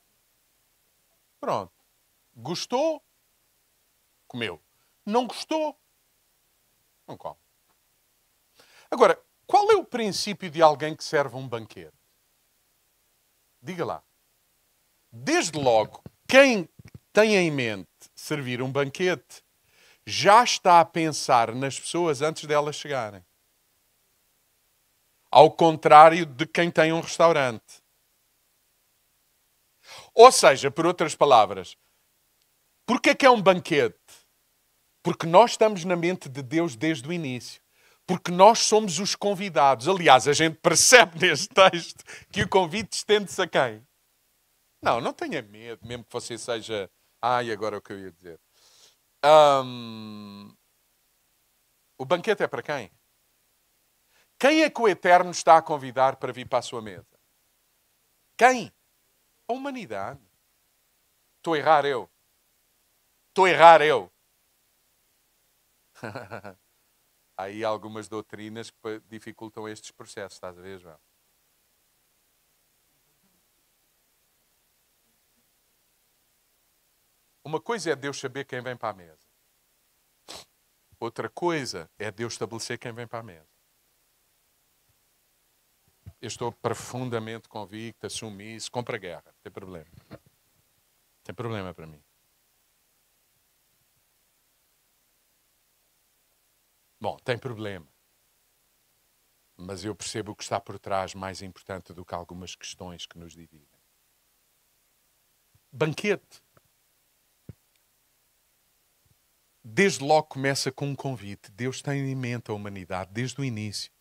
Pronto. Gostou? Comeu. Não gostou? Não come. Agora, qual é o princípio de alguém que serve um banquete? Diga lá. Desde logo, quem tem em mente servir um banquete já está a pensar nas pessoas antes delas chegarem. Ao contrário de quem tem um restaurante. Ou seja, por outras palavras, porquê é que é um banquete? Porque nós estamos na mente de Deus desde o início. Porque nós somos os convidados. Aliás, a gente percebe neste texto que o convite estende-se a quem? Não tenha medo, mesmo que você seja... Ai, agora é o que eu ia dizer. O banquete é para quem? Quem é que o Eterno está a convidar para vir para a sua mesa? Quem? A humanidade. Estou a errar eu. Estou a errar eu. Há aí algumas doutrinas que dificultam estes processos, estás a ver, João? Uma coisa é Deus saber quem vem para a mesa. Outra coisa é Deus estabelecer quem vem para a mesa. Eu estou profundamente convicto, assumo isso, compra a guerra, não tem problema. Não tem problema para mim. Bom, tem problema. Mas eu percebo o que está por trás mais importante do que algumas questões que nos dividem. Banquete. Desde logo começa com um convite. Deus tem em mente a humanidade desde o início.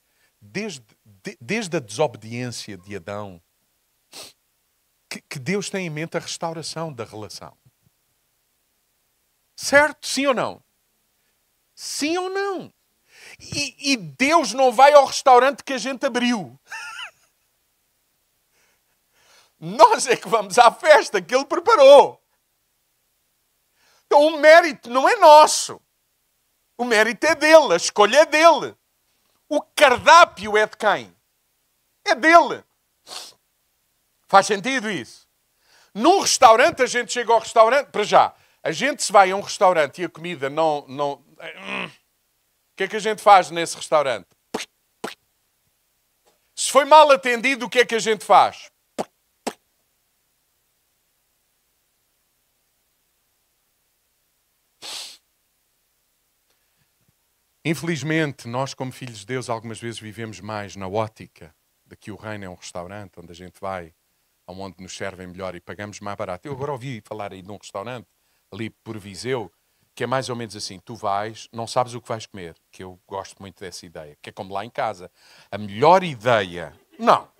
desde a desobediência de Adão, que Deus tem em mente a restauração da relação. Certo? Sim ou não? Sim ou não? E Deus não vai ao restaurante que a gente abriu. Nós é que vamos à festa que Ele preparou. Então o mérito não é nosso. O mérito é dele, a escolha é dele. O cardápio é de quem? É dele. Faz sentido isso? Num restaurante, a gente chega ao restaurante, para já, a gente se vai a um restaurante e a comida não... O que é que a gente faz nesse restaurante? Se foi mal atendido, o que é que a gente faz? Infelizmente, nós como filhos de Deus algumas vezes vivemos mais na ótica de que o reino é um restaurante onde a gente vai, onde nos servem melhor e pagamos mais barato. Eu agora ouvi falar aí de um restaurante ali por Viseu, que é mais ou menos assim, tu vais, não sabes o que vais comer, que eu gosto muito dessa ideia, que é como lá em casa. A melhor ideia... Não.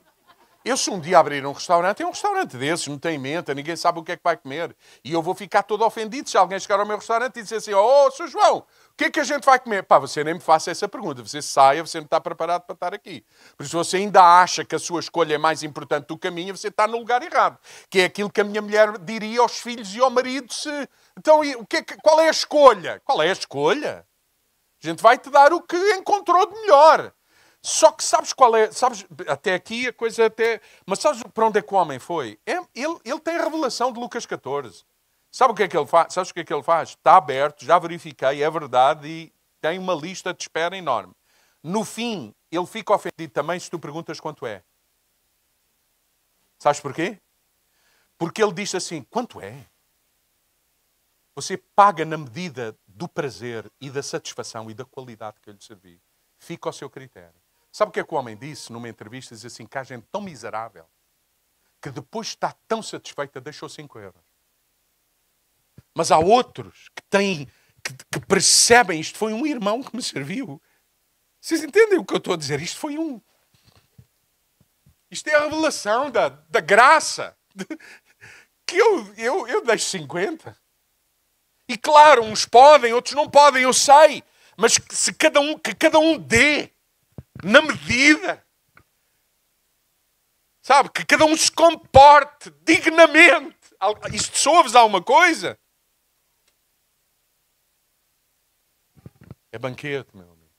Eu se um dia abrir um restaurante, é um restaurante desses, não tem menta, ninguém sabe o que é que vai comer. E eu vou ficar todo ofendido se alguém chegar ao meu restaurante e dizer assim, oh, Sr. João, o que é que a gente vai comer? Pá, você nem me faça essa pergunta, você saia, você não está preparado para estar aqui. Por isso, você ainda acha que a sua escolha é mais importante do que a minha, você está no lugar errado. Que é aquilo que a minha mulher diria aos filhos e ao marido se... Então, qual é a escolha? Qual é a escolha? A gente vai-te dar o que encontrou de melhor. Só que sabes qual é... Sabes, até aqui a coisa até... Mas sabes para onde é que o homem foi? Ele tem a revelação de Lucas 14. Sabe o que é que ele faz? Sabes o que é que ele faz? Está aberto, já verifiquei, é verdade, e tem uma lista de espera enorme. No fim, ele fica ofendido também se tu perguntas quanto é. Sabes porquê? Porque ele diz assim, quanto é? Você paga na medida do prazer e da satisfação e da qualidade que eu lhe servi. Fica ao seu critério. Sabe o que é que o homem disse numa entrevista? Diz assim, que há gente tão miserável que depois de estar tão satisfeita deixou 5 euros. Mas há outros que percebem, isto foi um irmão que me serviu. Vocês entendem o que eu estou a dizer? Isto foi um... Isto é a revelação da graça. Que eu deixo 50. E claro, uns podem, outros não podem, eu sei. Mas que cada um dê na medida. Sabe? Que cada um se comporte dignamente. Isto soa-vos alguma coisa? É banquete, meu amigo.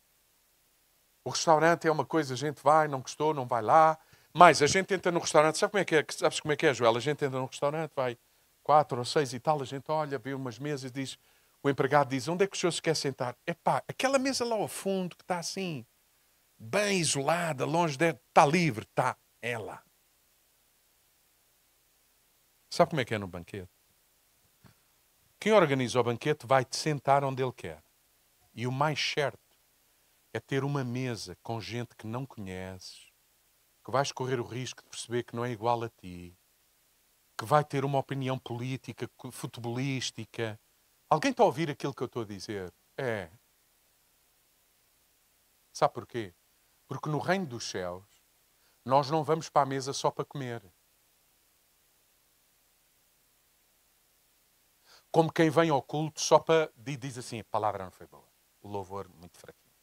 O restaurante é uma coisa, a gente vai, não gostou, não vai lá. Mas a gente entra no restaurante, sabes como é que é, Joel? A gente entra no restaurante, vai 4 ou 6 e tal, a gente olha, vê umas mesas, diz, o empregado diz, onde é que o senhor se quer sentar? Epá, aquela mesa lá ao fundo, que está assim, bem isolada, longe dela, está livre, está, é lá. Sabe como é que é no banquete? Quem organiza o banquete vai-te sentar onde ele quer. E o mais certo é ter uma mesa com gente que não conheces, que vais correr o risco de perceber que não é igual a ti, que vai ter uma opinião política, futebolística. Alguém está a ouvir aquilo que eu estou a dizer? É. Sabe porquê? Porque no reino dos céus, nós não vamos para a mesa só para comer. Como quem vem ao culto só para... Diz assim, a palavra não foi boa. O louvor muito fraquinho.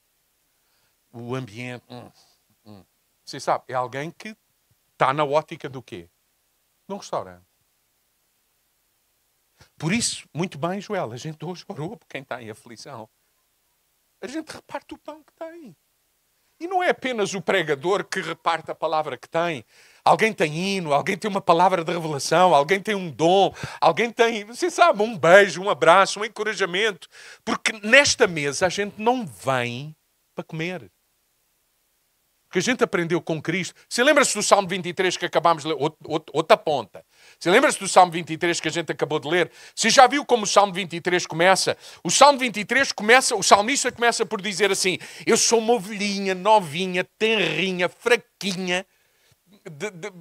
O ambiente... Você sabe, é alguém que está na ótica do quê? Num restaurante. Por isso, muito bem, Joel, a gente hoje orou por quem está em aflição. A gente reparte o pão que tem. E não é apenas o pregador que reparte a palavra que tem. Alguém tem hino, alguém tem uma palavra de revelação, alguém tem um dom, alguém tem, você sabe, um beijo, um abraço, um encorajamento. Porque nesta mesa a gente não vem para comer. Porque a gente aprendeu com Cristo. Você lembra-se do Salmo 23 que acabámos de ler? Outra ponta. Você lembra-se do Salmo 23 que a gente acabou de ler? Você já viu como o Salmo 23 começa? O Salmo 23 começa, o salmista começa por dizer assim, eu sou uma ovelhinha, novinha, tenrinha, fraquinha,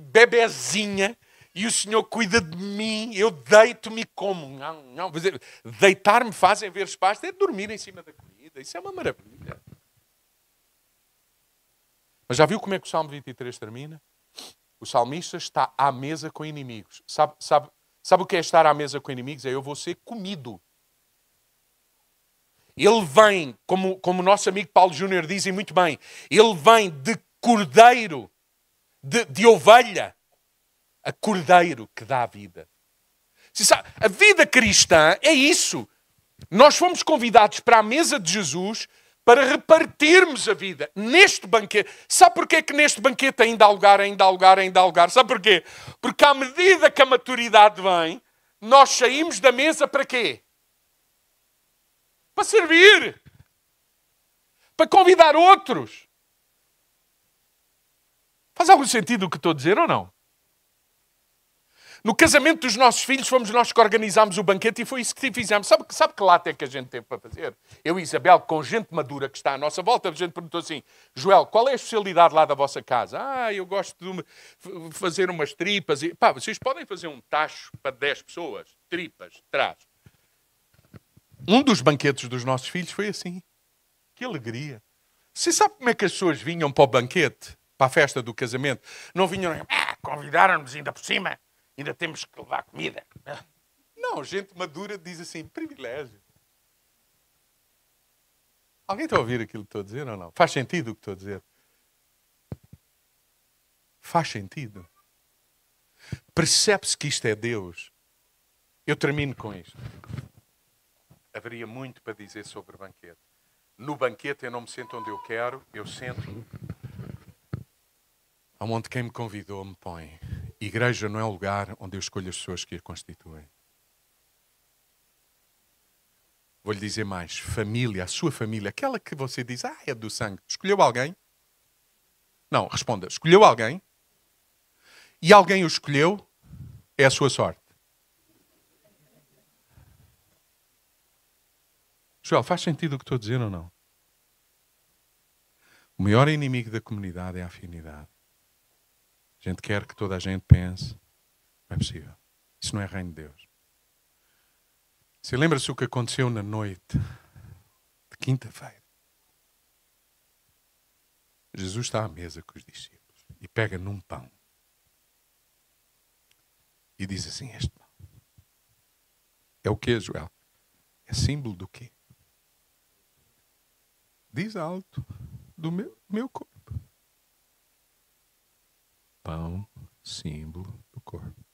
bebezinha, e o Senhor cuida de mim, eu deito-me como. Não. Deitar-me fazem ver espaço, é dormir em cima da comida. Isso é uma maravilha. Mas já viu como é que o Salmo 23 termina? O salmista está à mesa com inimigos. Sabe o que é estar à mesa com inimigos? É eu vou ser comido. Ele vem, como o nosso amigo Paulo Júnior diz e muito bem, ele vem de cordeiro, de ovelha, a cordeiro que dá a vida. Você sabe, a vida cristã é isso. Nós fomos convidados para a mesa de Jesus para repartirmos a vida neste banquete. Sabe porquê que neste banquete ainda há lugar, ainda há lugar, ainda há lugar? Sabe porquê? Porque à medida que a maturidade vem, nós saímos da mesa para quê? Para servir. Para convidar outros. Faz algum sentido o que estou a dizer ou não? No casamento dos nossos filhos fomos nós que organizámos o banquete e foi isso que fizemos. Sabe que lata é que a gente teve para fazer? Eu e Isabel, com gente madura que está à nossa volta, a gente perguntou assim, Joel, qual é a especialidade lá da vossa casa? Eu gosto de fazer umas tripas. E, vocês podem fazer um tacho para 10 pessoas? Tripas, traz. Um dos banquetes dos nossos filhos foi assim. Que alegria. Você sabe como é que as pessoas vinham para o banquete? Para a festa do casamento? Não vinham, convidaram-nos ainda por cima. Ainda temos que levar comida. Não, gente madura diz assim, privilégio. Alguém está a ouvir aquilo que estou a dizer ou não? Faz sentido o que estou a dizer? Faz sentido. Percebe-se que isto é Deus. Eu termino com isto. Haveria muito para dizer sobre o banquete. No banquete eu não me sento onde eu quero, eu sento onde quem me convidou me põe. Igreja não é o lugar onde eu escolho as pessoas que a constituem. Vou-lhe dizer mais. Família, a sua família, aquela que você diz, é do sangue. Escolheu alguém? Não, responda. Escolheu alguém? E alguém o escolheu? É a sua sorte. Joel, faz sentido o que estou a dizer ou não? O maior inimigo da comunidade é a afinidade. A gente quer que toda a gente pense. Não é possível. Isso não é reino de Deus. Você lembra-se o que aconteceu na noite de quinta-feira? Jesus está à mesa com os discípulos e pega num pão e diz assim, este pão é o quê, Joel? É símbolo do quê? Diz alto, do meu corpo. Pão, símbolo do corpo.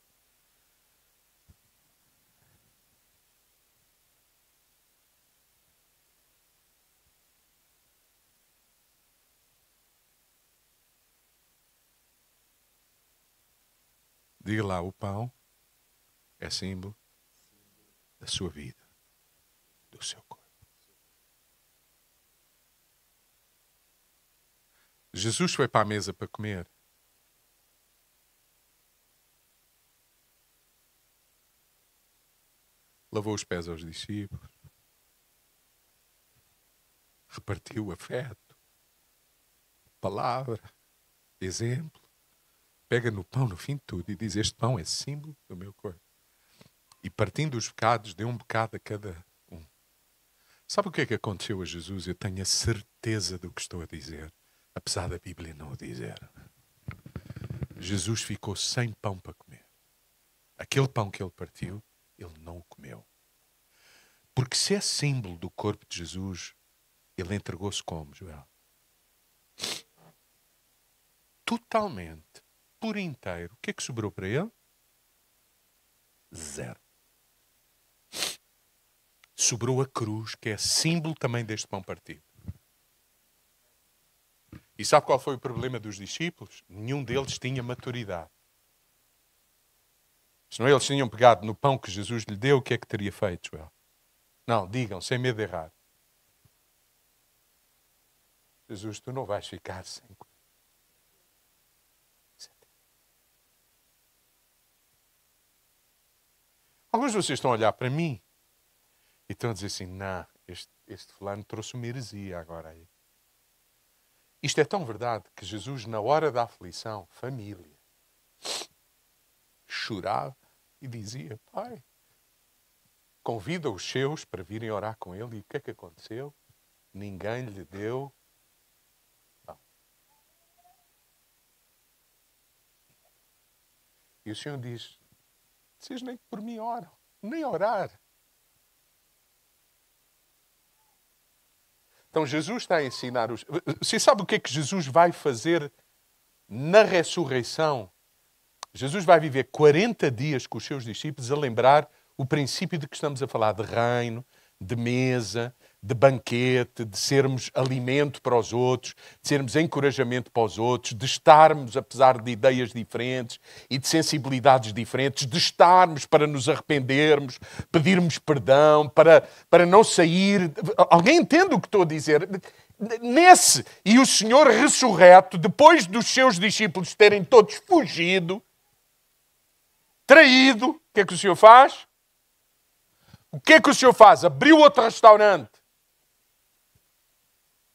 Diga lá, o pão é símbolo da sua vida, do seu corpo. Jesus foi para a mesa para comer. Lavou os pés aos discípulos. Repartiu afeto, palavra, exemplo. Pega no pão no fim de tudo e diz, este pão é símbolo do meu corpo. E partindo os pecados, deu um bocado a cada um. Sabe o que é que aconteceu a Jesus? Eu tenho a certeza do que estou a dizer, apesar da Bíblia não o dizer. Jesus ficou sem pão para comer. Aquele pão que ele partiu, ele não o comeu. Porque se é símbolo do corpo de Jesus, ele entregou-se como, Joel? Totalmente, por inteiro. O que é que sobrou para ele? Zero. Sobrou a cruz, que é símbolo também deste pão partido. E sabe qual foi o problema dos discípulos? Nenhum deles tinha maturidade. Senão eles tinham pegado no pão que Jesus lhe deu, o que é que teria feito, Joel? Não, digam, sem medo de errar. Jesus, tu não vais ficar sem comer. Alguns de vocês estão a olhar para mim e estão a dizer assim, não, este fulano trouxe uma heresia agora aí. Isto é tão verdade que Jesus, na hora da aflição, família, chorava e dizia, Pai, convida os seus para virem orar com ele. E o que é que aconteceu? Ninguém lhe deu pão. E o Senhor diz, vocês nem por mim oram, nem orar. Então Jesus está a ensinar os... Você sabe o que é que Jesus vai fazer na ressurreição? Jesus vai viver 40 dias com os seus discípulos a lembrar o princípio de que estamos a falar de reino, de mesa, de banquete, de sermos alimento para os outros, de sermos encorajamento para os outros, de estarmos, apesar de ideias diferentes e de sensibilidades diferentes, de estarmos para nos arrependermos, pedirmos perdão, para não sair... Alguém entende o que estou a dizer? Nesse, e o Senhor ressurreto, depois dos seus discípulos terem todos fugido, traído, o que é que o Senhor faz? O que é que o Senhor faz? Abriu outro restaurante?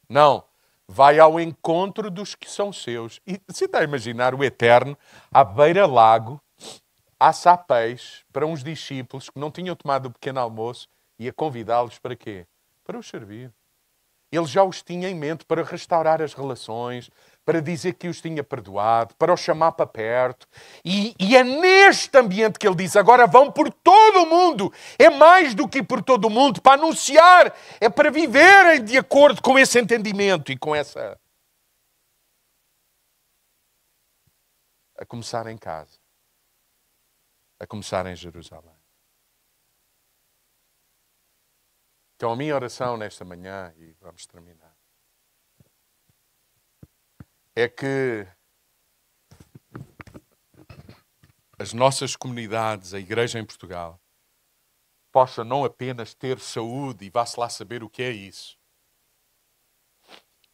Não. Vai ao encontro dos que são seus. E você está a imaginar o Eterno à beira-lago, a assar peixe para uns discípulos que não tinham tomado o pequeno almoço e a convidá-los para quê? Para os servir. Ele já os tinha em mente para restaurar as relações, para dizer que os tinha perdoado, para os chamar para perto. E é neste ambiente que ele diz, agora vão por todo o mundo. É mais do que ir por todo o mundo, para anunciar, é para viverem de acordo com esse entendimento e com essa... A começar em casa. A começar em Jerusalém. Então a minha oração nesta manhã, e vamos terminar, é que as nossas comunidades, a Igreja em Portugal, possa não apenas ter saúde, e vá-se lá saber o que é isso.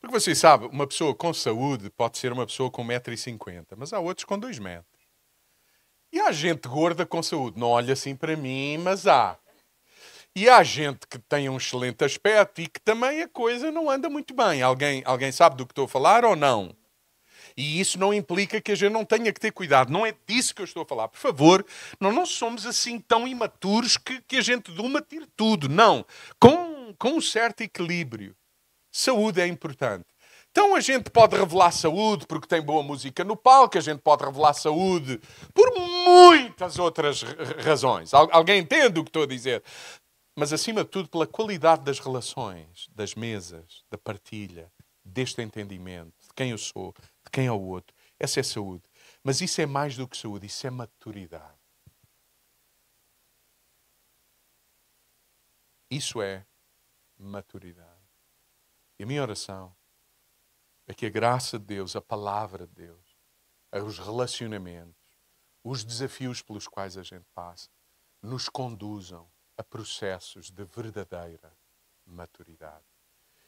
Porque você sabe, uma pessoa com saúde pode ser uma pessoa com 1,50 m, mas há outros com 2 metros. E há gente gorda com saúde. Não olha assim para mim, mas há. E há gente que tem um excelente aspecto e que também a coisa não anda muito bem. Alguém sabe do que estou a falar ou não? E isso não implica que a gente não tenha que ter cuidado. Não é disso que eu estou a falar. Por favor, não somos assim tão imaturos que a gente de uma tire tudo. Não. Com um certo equilíbrio. Saúde é importante. Então a gente pode revelar saúde porque tem boa música no palco, a gente pode revelar saúde por muitas outras razões. Alguém entende o que estou a dizer? Mas, acima de tudo, pela qualidade das relações, das mesas, da partilha, deste entendimento, de quem eu sou, de quem é o outro. Essa é saúde. Mas isso é mais do que saúde, isso é maturidade. Isso é maturidade. E a minha oração é que a graça de Deus, a palavra de Deus, os relacionamentos, os desafios pelos quais a gente passa, nos conduzam a processos de verdadeira maturidade.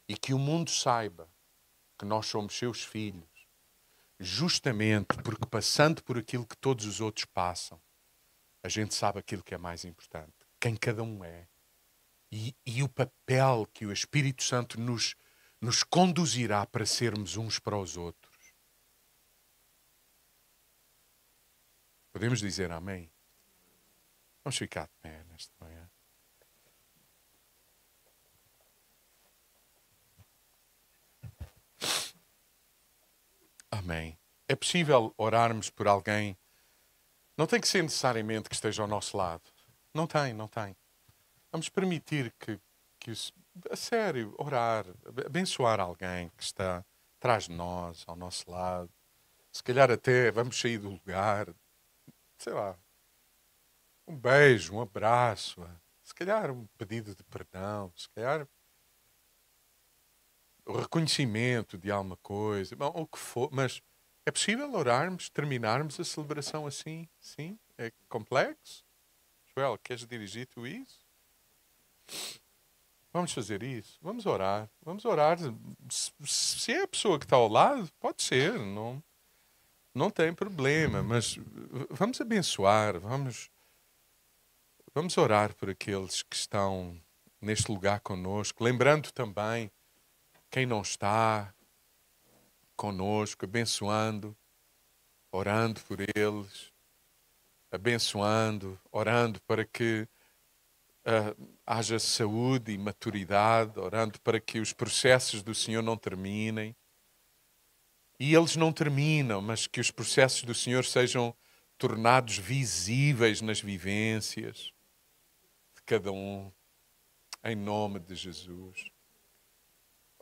E que o mundo saiba que nós somos seus filhos, justamente porque passando por aquilo que todos os outros passam, a gente sabe aquilo que é mais importante, quem cada um é. E o papel que o Espírito Santo nos conduzirá para sermos uns para os outros. Podemos dizer amém? Vamos ficar de pé nesta manhã. Amém. É possível orarmos por alguém. Não tem que ser necessariamente que esteja ao nosso lado. Não tem. Vamos permitir que a sério, orar, abençoar alguém que está atrás de nós, ao nosso lado. Se calhar até vamos sair do lugar. Sei lá. Um beijo, um abraço. Se calhar um pedido de perdão. Se calhar o reconhecimento de alguma coisa, bom, o que for, mas é possível orarmos, terminarmos a celebração assim? Sim? É complexo? Joel, queres dirigir tu isso? Vamos fazer isso? Vamos orar. Se é a pessoa que está ao lado, pode ser, não tem problema, mas vamos abençoar, vamos orar por aqueles que estão neste lugar conosco, lembrando também quem não está conosco, abençoando, orando por eles, abençoando, orando para que haja saúde e maturidade, orando para que os processos do Senhor não terminem. E eles não terminam, mas que os processos do Senhor sejam tornados visíveis nas vivências de cada um, em nome de Jesus.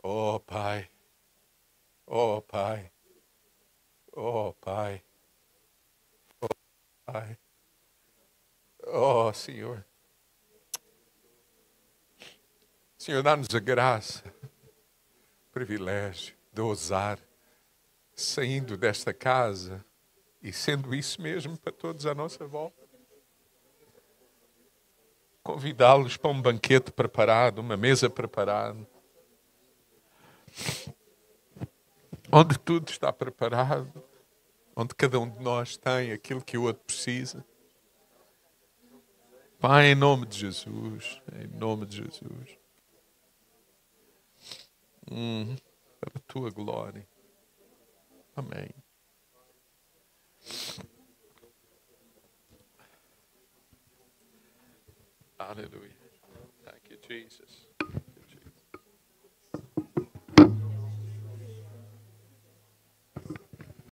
Oh, Pai. Oh, Pai. Oh, Pai. Oh, Pai. Oh, Senhor. Senhor, dá-nos a graça, o privilégio de ousar, saindo desta casa e sendo isso mesmo para todos à nossa volta. Convidá-los para um banquete preparado, uma mesa preparada, onde tudo está preparado, onde cada um de nós tem aquilo que o outro precisa. Pai, em nome de Jesus, em nome de Jesus. Para a tua glória. Amém. Hallelujah. Thank you, Jesus.